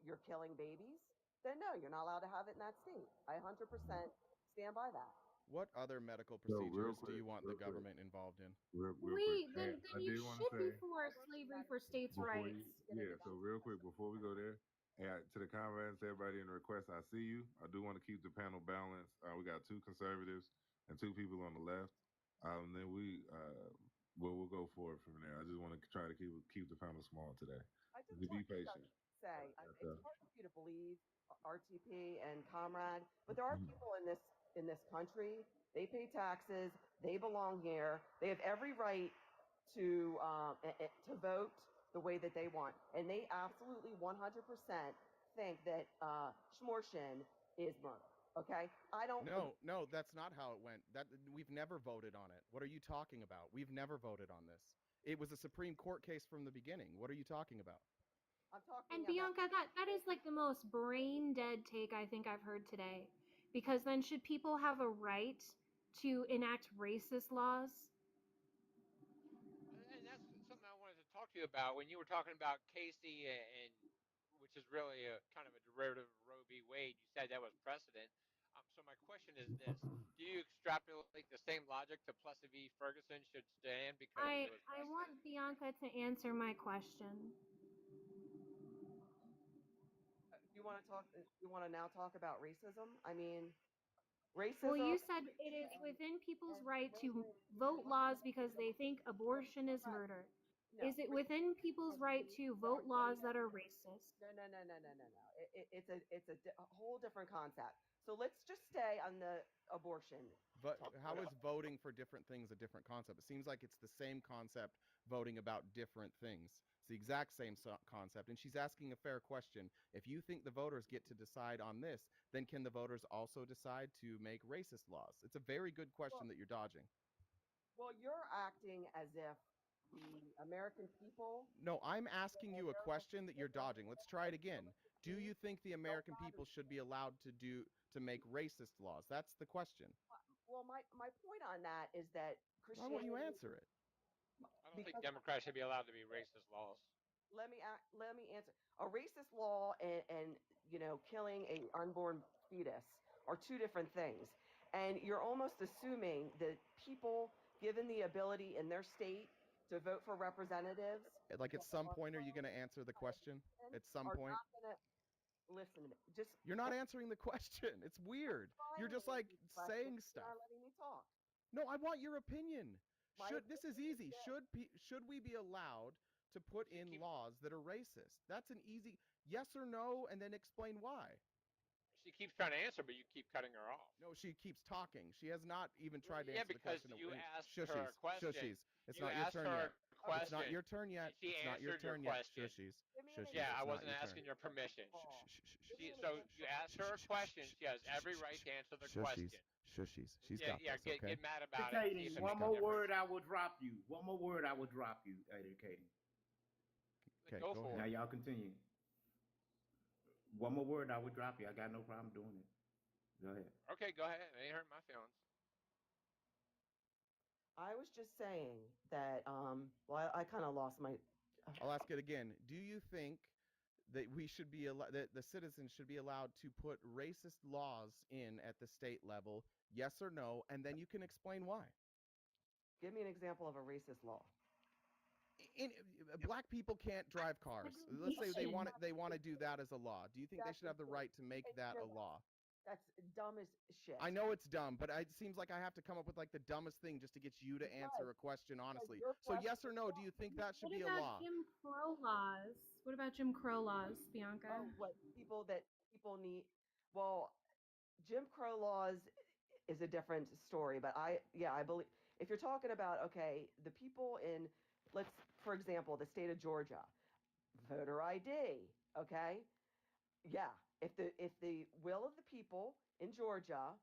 you're killing babies, then no, you're not allowed to have it in that state. I 100% stand by that. What other medical So real procedures do quick, you want the government involved in? real quick. Wait, Hey, then I you did want to should be say for slavery for states' before rights. you, yeah. So real quick before we go there, hey, to the comments, everybody in the request, I see you. I do want to keep the panel balanced. We got 2 conservatives and 2 people on the left. Then we'll go for it from there. I just want to try to keep the panel small today. I just Be want to patient. say, it's hard for you to believe, RTP and Comrade, but there are people in this country. They pay taxes. They belong here. They have every right to vote the way that they want, and they absolutely 100% think that schmortion is murder. Okay, I don't. No, that's not how it went. We've never voted on it. What are you talking about? We've never voted on this. It was a Supreme Court case from the beginning. What are you talking about? I'm talking And about. Bianca, that is like the most brain dead take I think I've heard today. Because then should people have a right to enact racist laws? And that's something I wanted to talk to you about when you were talking about Casey and which is really a kind of a derivative of Roe v. Wade. You said that was precedent. So my question is this: do you extrapolate the same logic to Plessy v. Ferguson should stand because it was I precedent? want Bianca to answer my question. You want to talk? You want to now talk about racism? I mean, Well, racism. you said it is within people's right to vote laws because they think abortion is murder. No, Is it within people's right to vote laws that are racist? no. It's a whole different concept. So let's just stay on the abortion. But how is voting for different things a different concept? It seems like it's the same concept, voting about different things. It's the exact same concept. And she's asking a fair question. If you think the voters get to decide on this, then can the voters also decide to make racist laws? It's a very good question that you're dodging. Well, you're acting as if the American people. No, I'm asking you a question that you're dodging. Let's try it again. Do you think the American people should be allowed to make racist laws? That's the question. Well, my point on that is that Why Christianity. won't you answer it? I don't think Democrats should be allowed to be racist laws. Let me answer. A racist law and killing a unborn fetus are 2 different things, and you're almost assuming that people given the ability in their state to vote for representatives. Like at some point, are you going to answer the question? At some are point. not going to listen to me. Just. You're not answering the question. It's weird. You're just like saying stuff. You're not letting me talk. No, I want your opinion. This is easy. Should we be allowed to put in laws that are racist? That's an easy yes or no, and then explain why. She keeps trying to answer, but you keep cutting her off. No, she keeps talking. She has not even tried to answer the question. Yeah, because you asked Shushies, her a question. Shushies. It's not your turn yet. It's not your turn yet. She it's not your answered turn your yet. question. Shushies. Shushies. Yeah, I It's wasn't not asking your permission. So you asked her a question. She has every right to answer the question. Shushies. She's got this, okay? Get mad about Educating. it. One more word, I will drop you. One more word, I will drop you. Educating. Okay, go for Now it. y'all continue. One more word, I will drop you. I got no problem doing it. Go ahead. Okay, go ahead. It ain't hurt my feelings. I was just saying that. Well, I kind of lost my. I'll ask it again. Do you think that we should be that the citizens should be allowed to put racist laws in at the state level? Yes or no? And then you can explain why. Give me an example of a racist law. Black people can't drive cars. Let's say they want to do that as a law. Do you think they should have the right to make that a law? That's dumb as shit. I know it's dumb, but it seems like I have to come up with like the dumbest thing just to get you to answer a question honestly. So yes or no, do you think that should be a law? What about Jim Crow laws? What about Jim Crow laws, Bianca? Oh, what people need? Well, Jim Crow laws is a different story, but I believe if you're talking about the people in, for example, the state of Georgia, voter ID, okay? Yeah, if the will of the people in Georgia,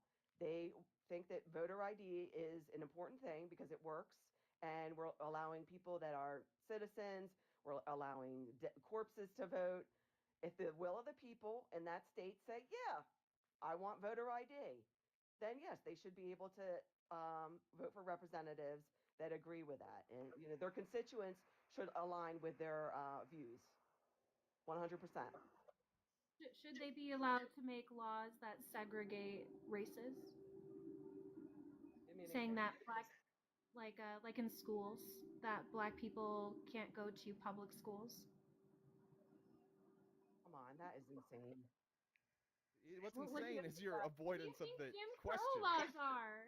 they think that voter ID is an important thing because it works, and we're allowing people that are citizens, We're allowing corpses to vote. If the will of the people in that state say, yeah, I want voter ID, then yes, they should be able to vote for representatives that agree with that. And, their constituents should align with their views 100%. Should they be allowed to make laws that segregate races? Give me an Saying example. that like in schools, that black people can't go to public schools. Come on, that is insane. What's What do insane is your what do you avoidance of think the Jim Crow question. laws are?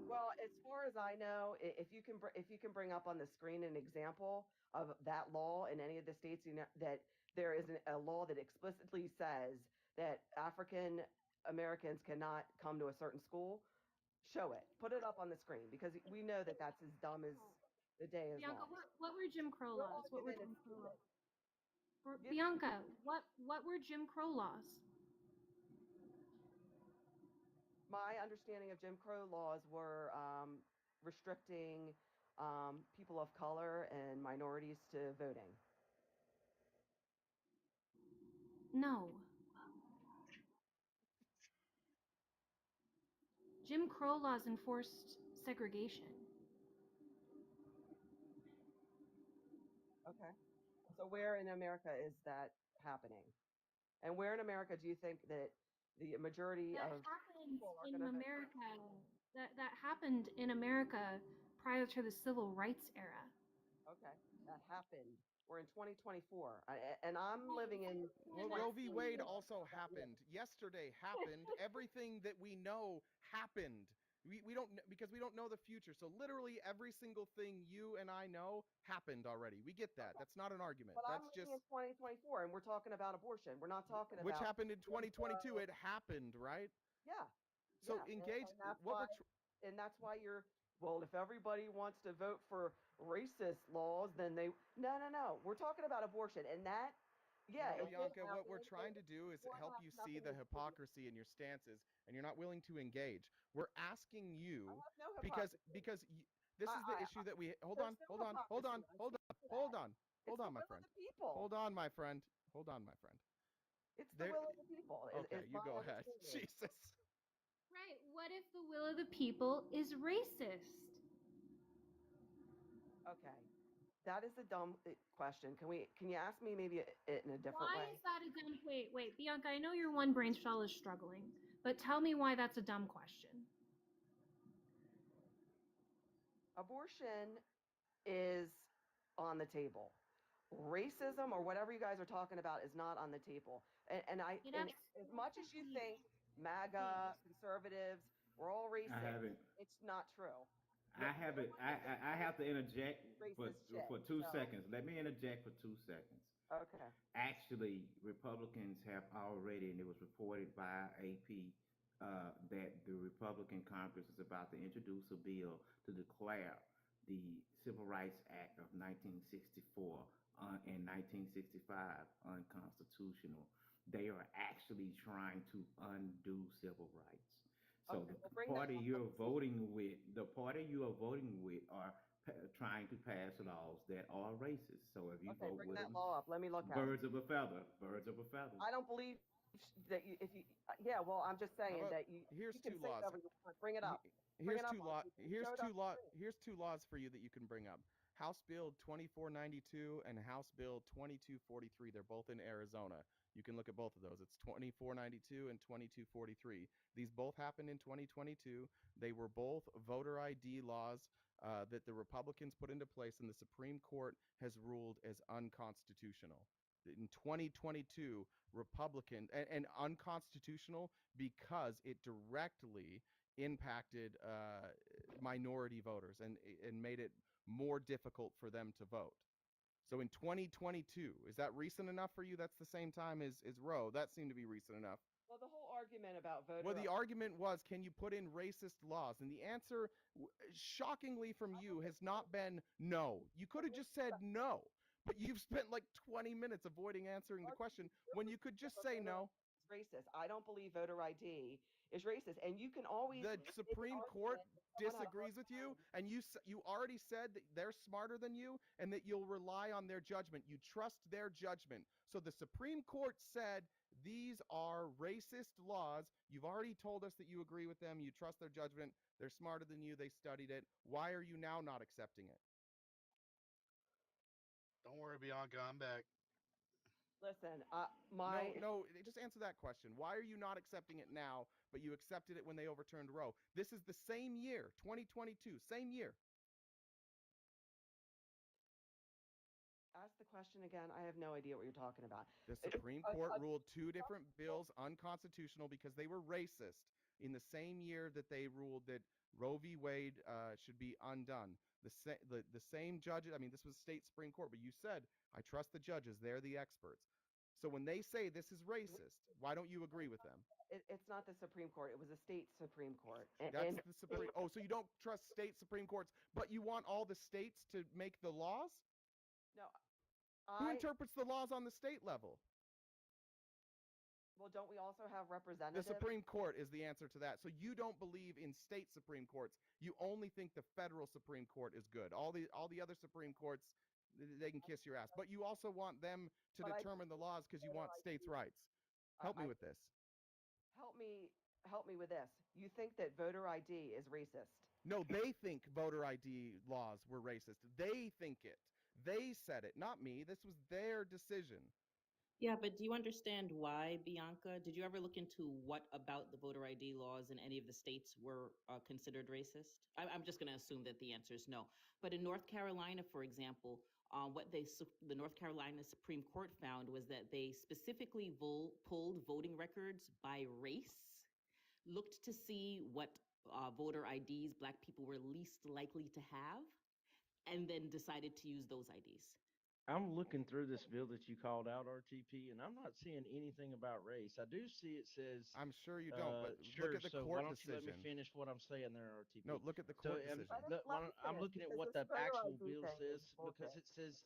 Well, as far as I know, if you can bring up on the screen an example of that law in any of the states, that there is a law that explicitly says that African Americans cannot come to a certain school, show it. Put it up on the screen because we know that that's as dumb as the day is Bianca, long. what were Jim Crow Your laws? What were argument is Jim Crow stupid. laws? Give me Bianca, what were Jim Crow laws? my understanding of Jim Crow laws were restricting people of color and minorities to voting. No. Jim Crow laws enforced segregation. Okay. So where in America is that happening? And where in America do you think that the majority That of happened people are in going to vote? America. That happened in America prior to the civil rights era. Okay, that happened. We're in 2024, and I'm living in. Well, Roe v. Wade also happened. Yesterday happened. Everything that we know happened. We don't because we don't know the future. So literally every single thing you and I know happened already. We get that. That's not an argument. But I'm That's living just in 2024, and we're talking about abortion. We're not talking which about happened in 2022. It happened, right? Yeah. So Yeah. engage And that's what why, and that's why you're, well, if everybody wants to vote for racist laws, then no. We're talking about abortion. And that, yeah. No, it did Bianca, what we're happen. trying to do is War help has you see nothing the to do with hypocrisy in your stances, and you're not willing to engage. We're asking I you have no because hypocrisy. this is the issue that we hold on, There's no hypocrisy. I hold speak on, to hold that. on, It's hold the on, my will friend. of the people. Hold on, my friend. Hold on, my friend. It's the There will of the people. Okay, Is you my go ahead. understanding. Jesus. Right. What if the will of the people is racist? Okay. That is a dumb question. Can you ask me maybe it in a different Why way? is that a dumb wait, Bianca, I know your one brain cell is struggling, but tell me why that's a dumb question. Abortion is on the table. Racism or whatever you guys are talking about is not on the table. And as much as you think MAGA, conservatives, we're all I racist, haven't. it's not true. I haven't. I have to interject for Racist shit. for 2 So, seconds. Let me interject for 2 seconds. okay. Actually, Republicans have already, and it was reported by AP, that the Republican Congress is about to introduce a bill to declare the Civil Rights Act of 1964 and 1965 unconstitutional. They are actually trying to undo civil rights. So Okay. Well, the bring that party up. you're voting with, are trying to pass laws that are racist. So if you Okay, vote bring with that them, law up. Let me look at it. birds of a feather, birds of a feather. I don't believe that you, if you, yeah, well, I'm just How saying about that here's you can two say laws. whatever you want. Bring it up. Bring Here's it up. two law. Show it up. Here's two laws for you that you can bring up. House Bill 2492 and House Bill 2243. They're both in Arizona. You can look at both of those. It's 2492 and 2243. These both happened in 2022. They were both voter ID laws that the Republicans put into place, and the Supreme Court has ruled as unconstitutional. In 2022, Republican and unconstitutional because it directly impacted minority voters and made it more difficult for them to vote. So in 2022, is that recent enough for you? That's the same time as Roe. That seemed to be recent enough. Well, the whole argument about voter. Well, the argument was, can you put in racist laws? And the answer, shockingly from you, has not been no. You could have just said no, but you've spent like 20 minutes avoiding answering the question when you could just say no. Racist. I don't believe voter ID is racist, and you can always. The Supreme Court disagrees with you, and you already said that they're smarter than you and that you'll rely on their judgment. You trust their judgment. So the Supreme Court said these are racist laws. You've already told us that you agree with them. You trust their judgment. They're smarter than you. They studied it. Why are you now not accepting it? Don't worry, Bianca, I'm back. Listen, No, just answer that question. Why are you not accepting it now, but you accepted it when they overturned Roe? This is the same year, 2022, same year. Ask the question again. I have no idea what you're talking about. The Supreme Court ruled two different bills unconstitutional because they were racist in the same year that they ruled that Roe v. Wade should be undone. The same judges, I mean, this was state Supreme Court, but you said, I trust the judges. They're the experts. So when they say this is racist, why don't you agree with them? It's not the Supreme Court. It was a state Supreme Court. That's the Supreme. Oh, so you don't trust state Supreme Courts, but you want all the states to make the laws? No, Who interprets the laws on the state level? Well, don't we also have The representatives? Supreme Court is the answer to that. So you don't believe in state Supreme Courts. You only think the federal Supreme Court is good. All the other Supreme Courts, they can kiss your ass. But you also want them to determine the laws because you want states' rights. Help me with this. Help me with this. You think that voter ID is racist? No, they think voter ID laws were racist. They think it. They said it, not me. This was their decision. Yeah, but do you understand why, Bianca? Did you ever look into what about the voter ID laws in any of the states were considered racist? I'm just going to assume that the answer is no. But in North Carolina, for example, the North Carolina Supreme Court found was that they specifically pulled voting records by race, looked to see what voter IDs Black people were least likely to have, and then decided to use those IDs. I'm looking through this bill that you called out, RTP, and I'm not seeing anything about race. I do see it says. I'm sure you don't, but sure, look at the so court why don't decision. you let me finish what I'm saying there, RTP? No, look at the court decision. I'm looking at what the actual bill says because it says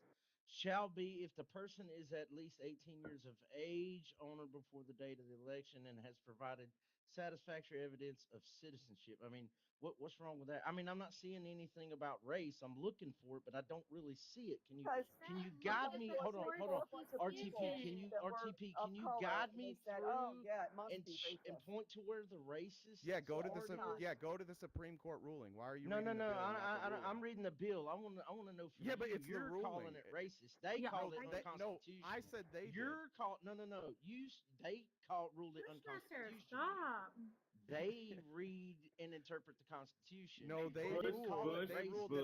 shall be if the person is at least 18 years of age on or before the date of the election and has provided satisfactory evidence of citizenship. I mean, what's wrong with that? I mean, I'm not seeing anything about race. I'm looking for it, but I don't really see it. Can you guide me? Hold on. RTP, can you guide me through and point to where the racist? Go to the Supreme Court ruling. Why are you? No. reading the bill I'm reading the bill. I want to know. From but it's you're the ruling. calling it racist. They call it unconstitutional. No, I said they. You're called. No. They ruled it unconstitutional. Stop. They read and interpret the Constitution. No, they ruled that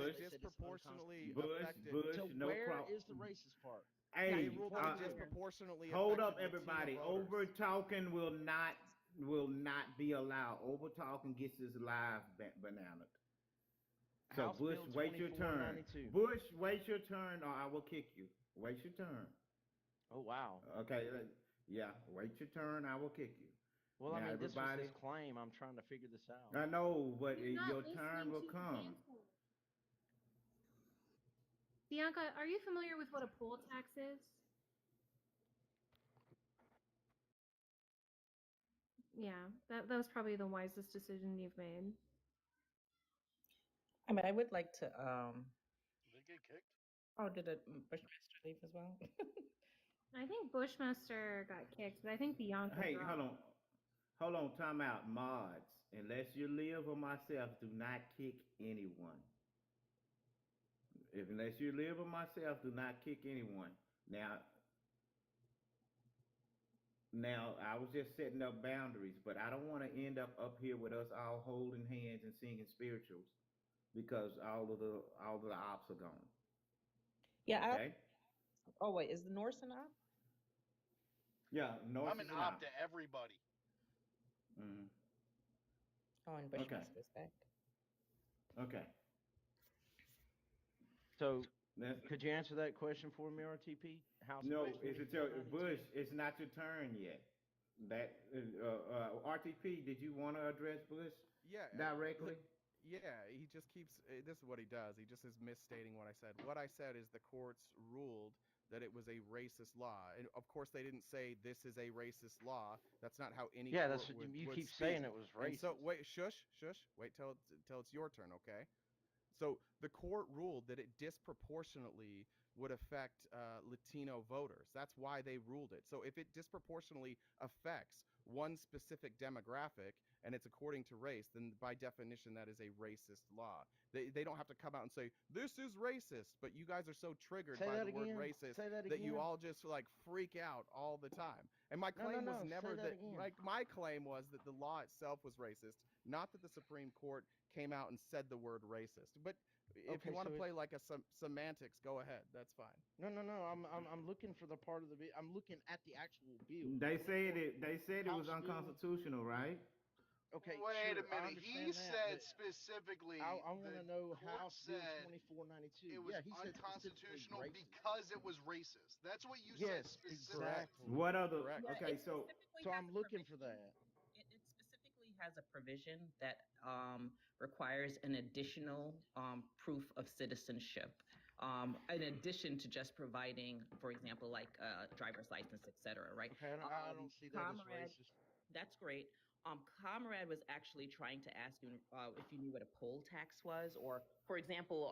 it disproportionately affected. So no where problem. is the racist part? Hey, they ruled that it disproportionately hold up, affected everybody. Latino Over voters. talking will not be allowed. Over talking gets his live banana. So House Bush, Bill wait your turn. 2492. Bush, wait your turn, or I will kick you. Wait your turn. Oh wow. Okay. Yeah. Wait your turn. I will kick you. Well, now, I mean, this was everybody, his claim. I'm trying to figure this out. I know, but He's not your turn will listening to come. answer. Bianca, are you familiar with what a poll tax is? Yeah, that was probably the wisest decision you've made. I mean, I would like to. Did they get kicked? Oh, did Bushmaster leave as well? I think Bushmaster got kicked, but I think Bianca. Hey, dropped. hold on, time out, mods. Unless you live or myself, do not kick anyone. Unless you live or myself, do not kick anyone. Now, I was just setting up boundaries, but I don't want to end up here with us all holding hands and singing spirituals because all of the ops are gone. Yeah. Okay. Oh wait, is the Norse an op? Yeah, Norse I'm an is op to everybody. Mm-hmm. Oh, and Bushmaster's back. Okay. So, could you answer that question for me, RTP? No, it's Bush. It's not your turn yet. That RTP. Did you want to address Bush? Yeah. Directly. Yeah, he just keeps. This is what he does. He just is misstating what I said. What I said is the courts ruled that it was a racist law. And of course, they didn't say this is a racist law. That's not how any Yeah, court that's what would, you would keep speak. saying it was And so, racist. wait, shush. Wait till it's your turn, okay? So the court ruled that it disproportionately would affect Latino voters. That's why they ruled it. So if it disproportionately affects one specific demographic and it's according to race, then by definition that is a racist law. They don't have to come out and say this is racist, but you guys are so triggered Say by that the word again. racist Say that that you again. all just like freak out all the time. And my No, claim was say never that that again. like my claim was that the law itself was racist, not that the Supreme Court came out and said the word racist. But if Okay, you want so to play like a semantics, go ahead. That's fine. no. I'm looking for the part of the bill. I'm looking at the actual bill. They said 24 it was House bill. unconstitutional, right? Okay, Wait sure, a I minute. He understand that, said but specifically I want the to know court House Bill said 2492. it was Yeah, he said specifically unconstitutional racist. because it was racist. That's what you said Yes, Correct. specifically. exactly. What other? Correct. Yeah, Okay, it so specifically So has I'm a looking for provision. that. It specifically has a provision that requires an additional proof of citizenship, in addition to just providing, for example, like driver's license, etc. Right? Okay, I don't see that as Comrade, racist. that's great. Comrade was actually trying to ask you if you knew what a poll tax was, or, for example,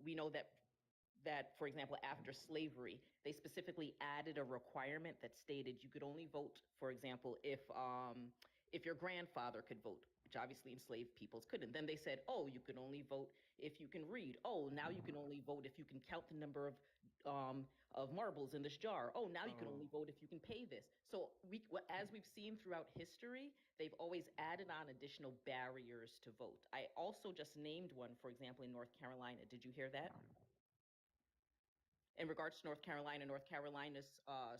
we know that, for example, after slavery, they specifically added a requirement that stated you could only vote, for example, if your grandfather could vote, which obviously enslaved peoples couldn't. Then they said, oh, you can only vote if you can read. Oh, now you can only vote if you can count the number of marbles in this jar. Oh, now you can only vote if you can pay this. So as we've seen throughout history, they've always added on additional barriers to vote. I also just named one, for example, in North Carolina. Did you hear that? In regards to North Carolina's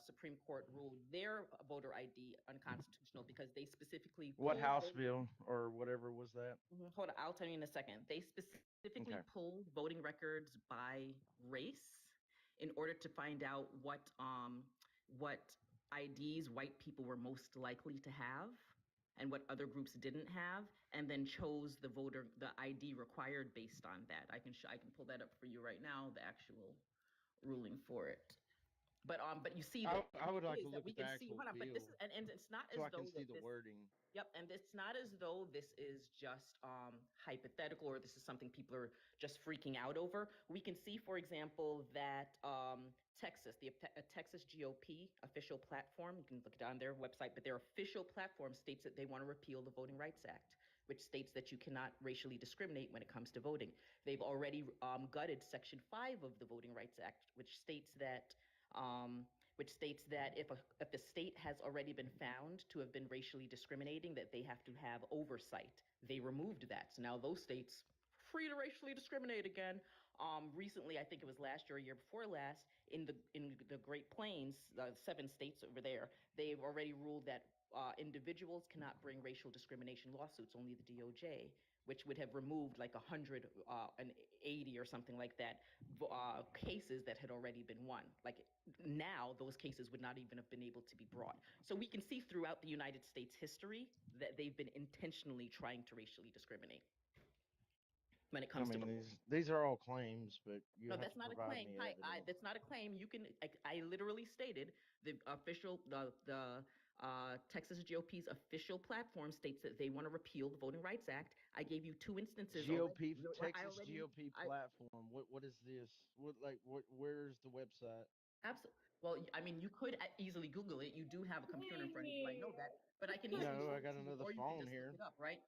Supreme Court ruled their voter ID unconstitutional because they specifically What pulled House bill or whatever was that? Hold on, I'll tell you in a second. They specifically Okay. pulled voting records by race in order to find out what IDs white people were most likely to have and what other groups didn't have, and then chose the ID required based on that. I can pull that up for you right now, the actual ruling for it. But you see that I would like to is that look we at the can see. actual Hold on, but this bill is and it's not so as I can though see that the this. wording. Yep, and it's not as though this is just hypothetical or this is something people are just freaking out over. We can see, for example, that Texas, the Texas GOP official platform, you can look it on their website, but their official platform states that they want to repeal the Voting Rights Act, which states that you cannot racially discriminate when it comes to voting. They've already gutted Section 5 of the Voting Rights Act, which states that if the state has already been found to have been racially discriminating, that they have to have oversight. They removed that. So now those states free to racially discriminate again. Recently, I think it was last year or year before last, in the Great Plains, 7 states over there, they've already ruled that individuals cannot bring racial discrimination lawsuits, only the DOJ, which would have removed like 180 or something like that cases that had already been won. Like now, those cases would not even have been able to be brought. So we can see throughout the United States history that they've been intentionally trying to racially discriminate when it I comes to. mean, these are all claims, but you No, have that's to not a provide claim. me Hi, evidence. that's not a claim. You can. I literally stated the Texas GOP's official platform states that they want to repeal the Voting Rights Act. I gave you 2 instances. GOP, already. Texas GOP platform. What is this? Where's the website? Absolutely. Well, I mean, you could easily Google it. You do have a computer in front of you. I know that, but I can easily. No, I show it got to you, another or you can phone just here. look it up, right?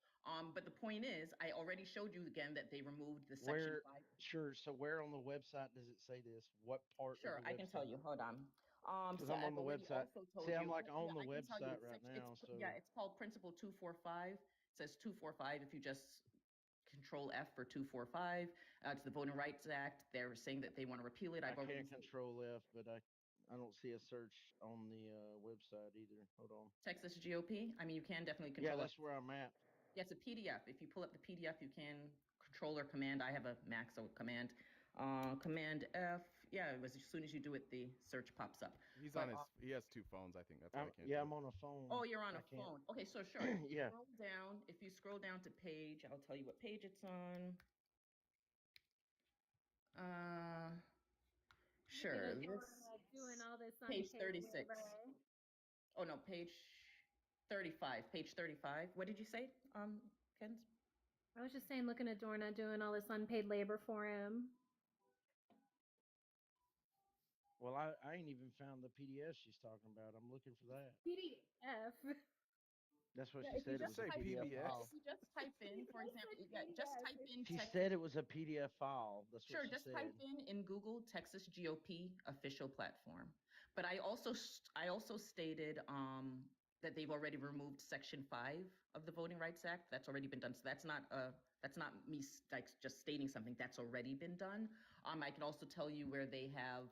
But the point is, I already showed you again that they removed the Section Where? 5. Sure. So where on the website does it say this? What part of Sure, the I can tell website? you. Hold on. Because So I'm on I've the already website. also told See, you. I'm like on the I can tell you. website right now. So It's called Principle 245. It says 245. If you just Control F for 245, it's the Voting Rights Act. They're saying that they want to repeal it. I can't control F, but I don't see a search on the website either. Hold on. Texas GOP. I mean, you can definitely Yeah, control. that's where I'm at. Yeah, it's a PDF. If you pull up the PDF, you can Control or Command. I have a Mac, so Command. Command F. Yeah, it was as soon as you do it, the search pops up. He has 2 phones. I think that's why I can't. Yeah, I'm on a phone. Oh, you're on a phone. Okay, so sure. Yeah. Scroll down. If you scroll down to page, I'll tell you what page it's on. Look Sure. at This Adorna doing all this page unpaid 36. labor. Oh no, page 35. Page 35. What did you say, Kens? I was just saying, looking at Dorna doing all this unpaid labor for him. Well, I ain't even found the PDF she's talking about. I'm looking for that. PDF. That's what Yeah, she if you said. It Did was say a PDF PBS? file. if you just type in, for example, yeah, just type in She Texas. said it was a PDF file. That's what Sure, she just said. type in Google Texas GOP official platform. But I also stated that they've already removed Section 5 of the Voting Rights Act. That's already been done. So that's not me like just stating something. That's already been done. I can also tell you where they have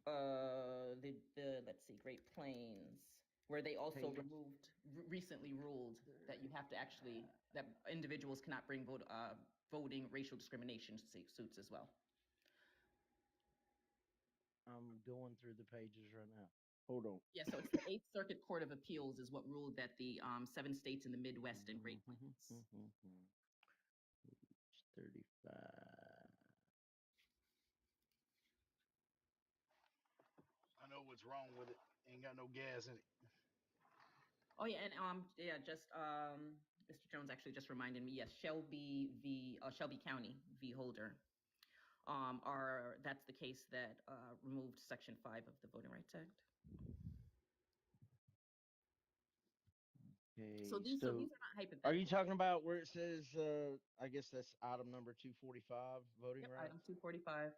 the let's see, Great Plains, where they also recently ruled that you have to actually that individuals cannot bring voting racial discrimination suits as well. I'm going through the pages right now. Hold on. Yeah, so it's the Eighth Circuit Court of Appeals is what ruled that the 7 states in the Midwest and Great Plains. 35. I know what's wrong with it. Ain't got no gas in it. Oh yeah, and just Mr. Jones actually just reminded me. Yes, Shelby County v. Holder. That's the case that removed Section 5 of the Voting Rights Act. Okay, So these are not hypothetical. Are you talking about where it says? I guess that's item number 245, voting rights. Item 245.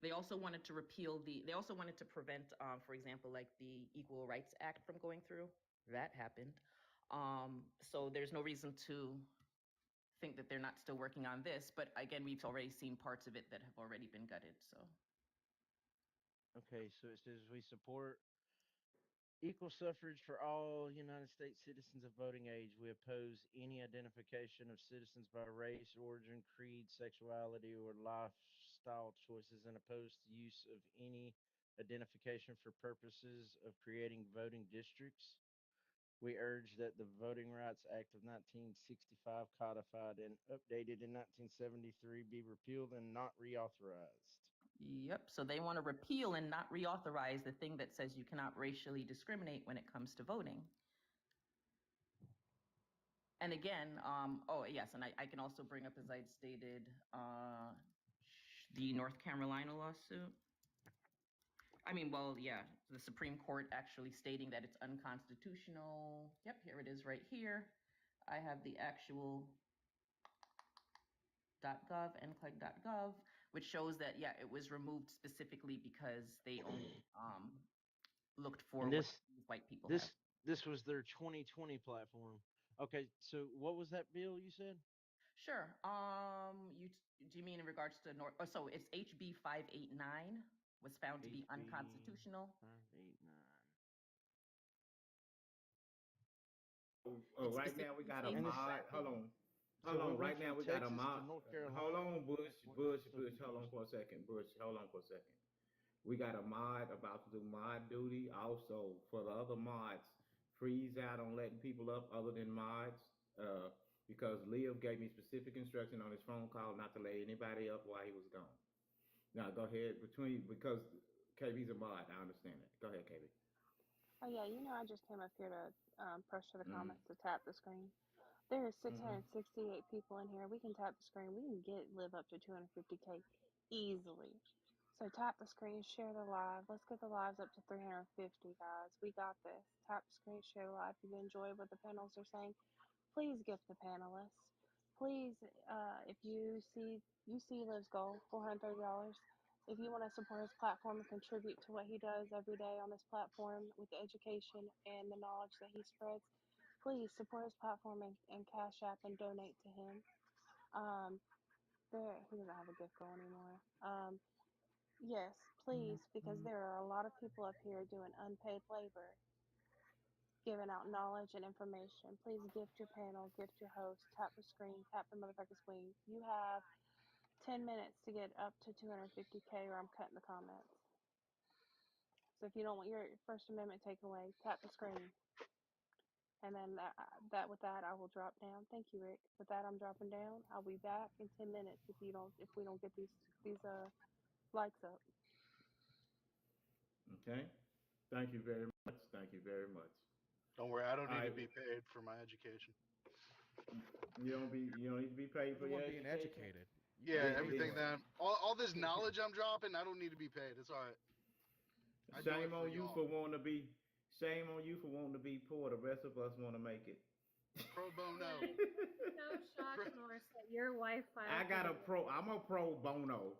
They also wanted to repeal They also wanted to prevent, for example, like the Equal Rights Act from going through. That happened. So there's no reason to think that they're not still working on this. But again, we've already seen parts of it that have already been gutted. So. Okay, so it says we support equal suffrage for all United States citizens of voting age. We oppose any identification of citizens by race, origin, creed, sexuality, or lifestyle choices, and oppose the use of any identification for purposes of creating voting districts. We urge that the Voting Rights Act of 1965, codified and updated in 1973, be repealed and not reauthorized. Yep. So they want to repeal and not reauthorize the thing that says you cannot racially discriminate when it comes to voting. And again, oh yes, and I can also bring up, as I'd stated, the North Carolina lawsuit. I mean, well, yeah, the Supreme Court actually stating that it's unconstitutional. Yep, here it is right here. I have the actual .gov, ncleg.gov, which shows that, yeah, it was removed specifically because they only looked for what white people have. This was their 2020 platform. Okay, so what was that bill you said? Sure. Do you mean in regards to North? Oh, so it's HB 589 was found to be unconstitutional. 589. Right now we got a mod. Hold on. Right now we got a mod. Hold on, Bush. Hold on for a second. We got a mod about to do mod duty. Also, for the other mods, freeze out on letting people up other than mods. Because Leo gave me specific instruction on his phone call not to let anybody up while he was gone. Now go ahead because KB's a mod. I understand that. Go ahead, KB. Oh yeah, I just came up here to pressure the comments to tap the screen. There is 668 people in here. We can tap the screen. We can live up to 250K easily. So tap the screen, share the live. Let's get the lives up to 350, guys. We got this. Tap the screen, share the live. If you enjoy what the panels are saying, please gift the panelists. Please, if you see Liv's goal, $430. If you want to support his platform and contribute to what he does every day on this platform with the education and the knowledge that he spreads, please support his platform and Cash App and donate to him. He doesn't have a gift goal anymore. Yes, please, because there are a lot of people up here doing unpaid labor, giving out knowledge and information. Please gift your panel, gift your host, tap the screen, tap the motherfucker's wings. You have 10 minutes to get up to 250K or I'm cutting the comments. So if you don't want your First Amendment taken away, tap the screen. And then with that, I will drop down. Thank you, Rick. With that, I'm dropping down. I'll be back in 10 minutes if we don't get these likes up. Okay. Thank you very much. Thank you very much. Don't worry, I don't All need right. to be paid for my education. You don't need to be paid You're for the your one being education. educated. You Yeah, can It, pay everything for it. that all this knowledge I'm dropping, I don't need to be paid. It's all right. I do it shame for on you y'all. for wanting to be. Shame on you for wanting to be poor. The rest of us want to make it. Pro bono. Right. So shocked, Norris, that your wife I filed for got a divorce. pro. I'm a pro bono.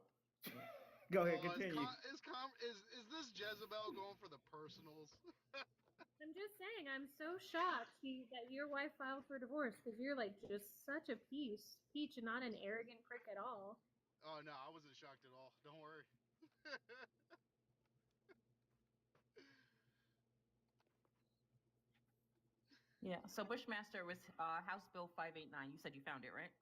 Go ahead, Oh, continue. is this Jezebel going for the personals? I'm just saying, I'm so shocked that your wife filed for divorce because you're like just such a peach, and not an arrogant prick at all. Oh no, I wasn't shocked at all. Don't worry. Yeah. So Bushmaster was House Bill 589. You said you found it, right?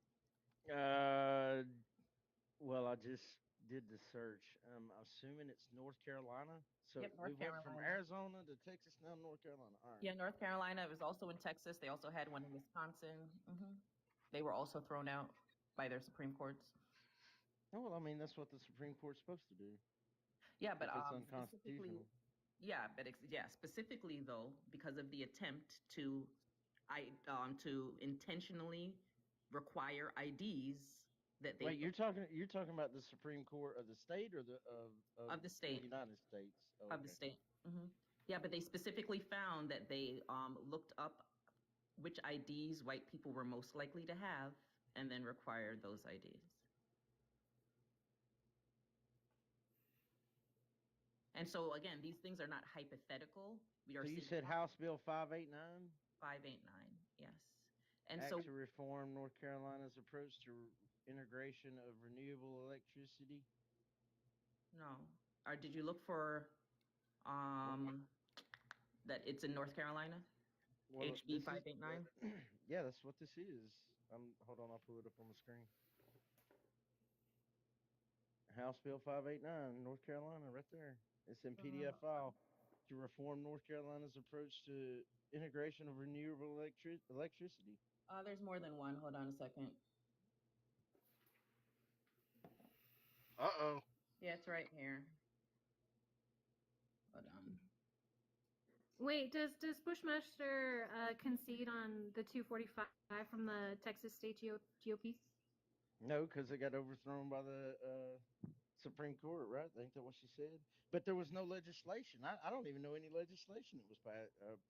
Well, I just did the search. I'm assuming it's North Carolina. So Yep, we North went from Carolina. Arizona to Texas, now North Carolina. All right. Yeah, North Carolina. It was also in Texas. They also had one in Wisconsin. They were also thrown out by their Supreme Courts. Oh, well, I mean, that's what the Supreme Court's supposed to do. Yeah, but If it's specifically, unconstitutional. specifically though, because of the attempt to to intentionally require IDs that they Wait, you're talking about the Supreme Court of the state or of the the state United States? Oh, of the okay. state. Yeah, but they specifically found that they looked up which IDs white people were most likely to have, and then required those IDs. And so again, these things are not hypothetical. We are So you seeing said House Bill 589? 589, yes. And Act so to reform North Carolina's approach to integration of renewable electricity. no. Or did you look for that it's in North Carolina? Well, HB 589? Yeah, that's what this is. Hold on, I'll pull it up on the screen. House Bill 589, North Carolina, right there. It's in PDF file. To reform North Carolina's approach to integration of renewable electricity. There's more than one. Hold on a second. Uh-oh. Yeah, it's right here. Hold on. Wait, does Bushmaster concede on the 245 from the Texas State GOP? No, because it got overthrown by the Supreme Court, right? Ain't that what she said? But there was no legislation. I don't even know any legislation that was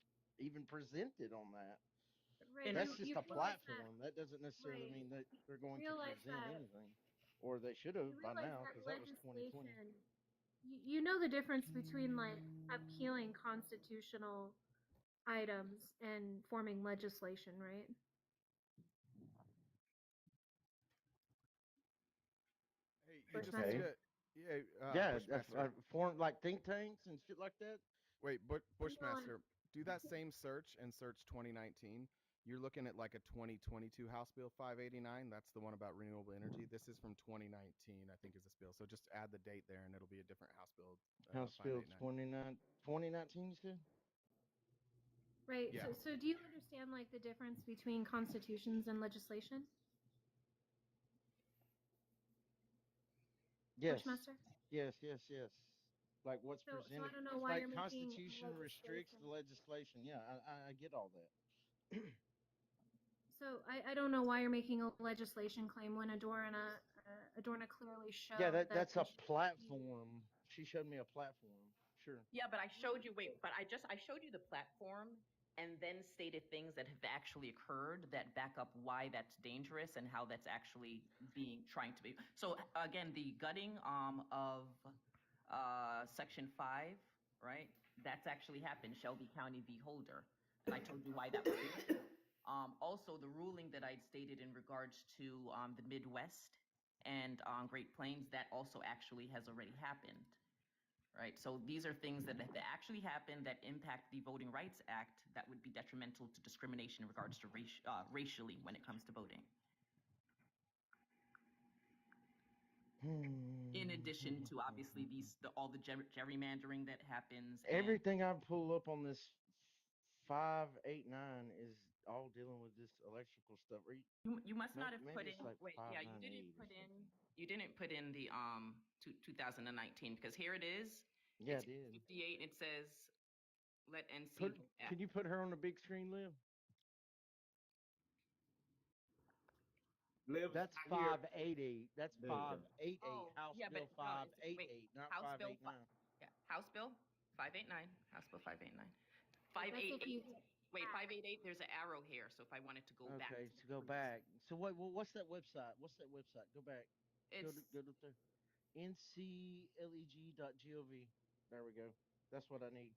even presented on that. Right. That's just you a platform. That doesn't necessarily right. mean that they're going to Realize present that anything. Or they should have you by realize now, that because that was 2020. legislation. You know the difference between like appealing constitutional items and forming legislation, right? Hey, you just need Bushmaster? to. Yeah, Yeah, Bushmaster. form like think tanks and shit like that. Wait, Bushmaster, do that same search and search 2019. You're looking at like a 2022 House Bill 589. That's the one about renewable energy. This is from 2019, I think, is this bill. So just add the date there, and it'll be a different House Bill. House Bill 589. 2019, you said? Right. Yeah. So do you understand like the difference between constitutions and legislation? Yes. Bushmaster? Yes. Like what's So I presented. don't know It's why like you're making Constitution restricts legislation. the legislation. Yeah, I get all that. So I don't know why you're making a legislation claim when Adorna clearly showed Yeah, that that's a platform. She showed me a platform. Sure. Yeah, but I showed you. Wait, but I showed you the platform, and then stated things that have actually occurred that back up why that's dangerous and how that's actually trying to be. So again, the gutting of Section 5, right? That's actually happened. Shelby County v. Holder, and I told you why that was. Also, the ruling that I'd stated in regards to the Midwest and Great Plains, that also actually has already happened. Right, so these are things that actually happen that impact the Voting Rights Act that would be detrimental to discrimination in regards to racially when it comes to voting. In addition to obviously all the gerrymandering that happens. Everything I pull up on this 589 is all dealing with this electrical stuff. Or You must not have put maybe in. it's like Wait, yeah, you 598 didn't or put in. something. You didn't put in the 2019 because here it is. Yeah, It's I did. 58. It says let Put. NC. Can you put her on the big screen, Liv? Lives That's here. 588. That's There you go. 588. Oh, House yeah, but Bill no, it's wait. 588, not House Bill. 589. Yeah, House Bill 589. House Bill 589. But that's if 588. you Wait, 588. There's an arrow here. So if I wanted to go back Okay, to the so go previous, back. So what's that website? What's that website? Go back. it's Go to there. ncleg.gov. There we go. That's what I need.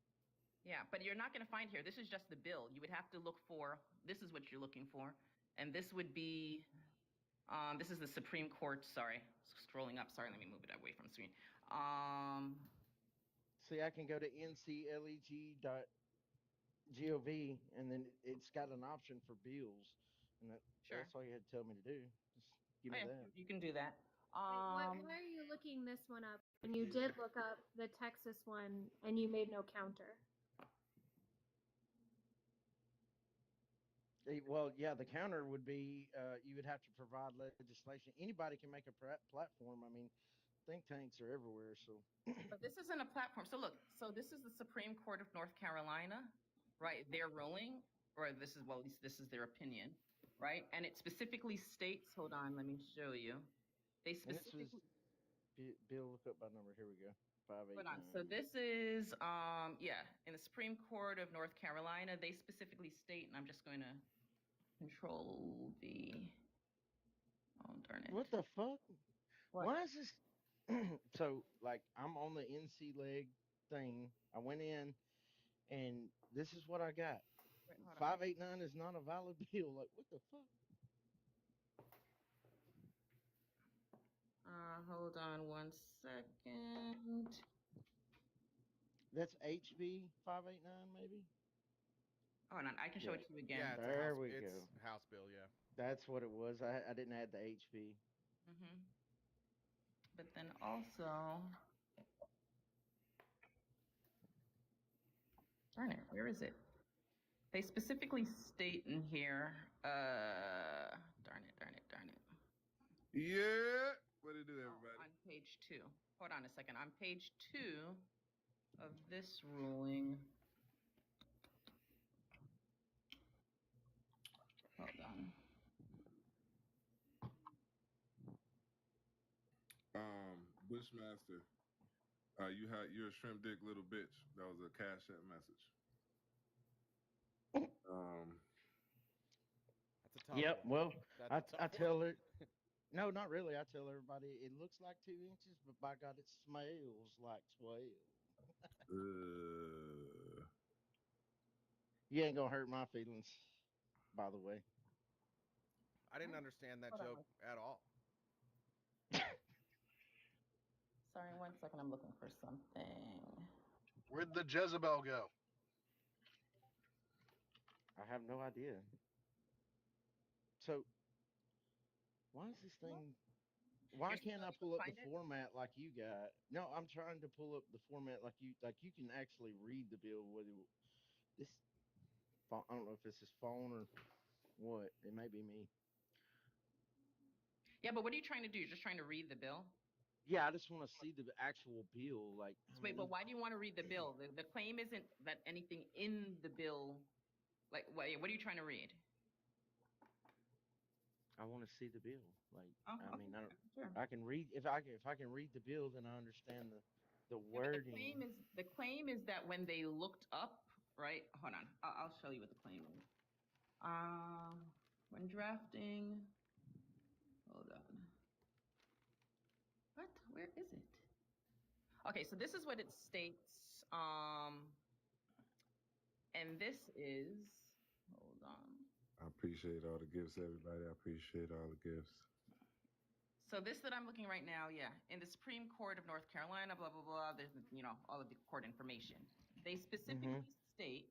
yeah, but you're not going to find here. This is just the bill. You would have to look for. This is what you're looking for, and this would be. This is the Supreme Court. Sorry, scrolling up. Sorry, let me move it away from the screen. See, I can go to ncleg.gov, and then it's got an option for bills, and Sure. that's all you had to tell me to do. Just give me Oh, yeah, that. you can do that. wait, why are you looking this one up? And you did look up the Texas one, and you made no counter. Well, yeah, the counter would be you would have to provide legislation. Anybody can make a platform. I mean, think tanks are everywhere. So, But this isn't a platform. So look, so this is the Supreme Court of North Carolina, right? They're ruling, or this is, well, at least this is their opinion, right? And it specifically states, hold on, let me show you. They and this was specifically, Bill, look up by number. Here we go. hold on. 589. So this is, yeah, in the Supreme Court of North Carolina, they specifically state, and I'm just going to Control V. Oh, darn it. What the fuck? What? Why is this? So, like, I'm on the NC leg thing. I went in, and this is what I got. Wait, hold on. 589 is not a valid bill. Like, what the fuck? Hold on one second. That's HB 589, maybe. Hold on, I can show it to you again. Yeah, There we it's go. House Bill. Yeah. That's what it was. I didn't add the HB. But then also, darn it, where is it? They specifically state in here, darn it. Yeah. What do you do, everybody? On page 2. Hold on a second. On page 2 of this ruling. Hold on. Bushmaster, you're a shrimp dick little bitch. That was a Cash App message. That's a tough Yep. one. Well, That's a I tough tell her. No, not really. I tell everybody it looks like 2 inches, but by God, it smells like 12. You ain't gonna hurt my feelings, by the way. I didn't understand that joke at all. Sorry, 1 second. I'm looking for something. Where'd the Jezebel go? I have no idea. So, why is this thing? Why You're still can't I unable to pull up the find it? format like you got? No, I'm trying to pull up the format like you. Like you can actually read the bill. Whether this, I don't know if this is phone or what. It may be me. Yeah, but what are you trying to do? You're just trying to read the bill? Yeah, I just want to see the actual bill. Like, Wait, but why do you want to read the bill? The claim isn't that anything in the bill. Like, what are you trying to read? I want to see the bill. Like, Oh, I mean, sure. I can read if I can read the bill, then I understand the wording. The claim is that when they looked up, right? Hold on, I'll show you what the claim is. When drafting, hold on. What? Where is it? Okay, so this is what it states. And this is, hold on. I appreciate all the gifts, everybody. I appreciate all the gifts. So this that I'm looking right now, yeah, in the Supreme Court of North Carolina, blah, blah, blah, there's, all of the court information. They specifically state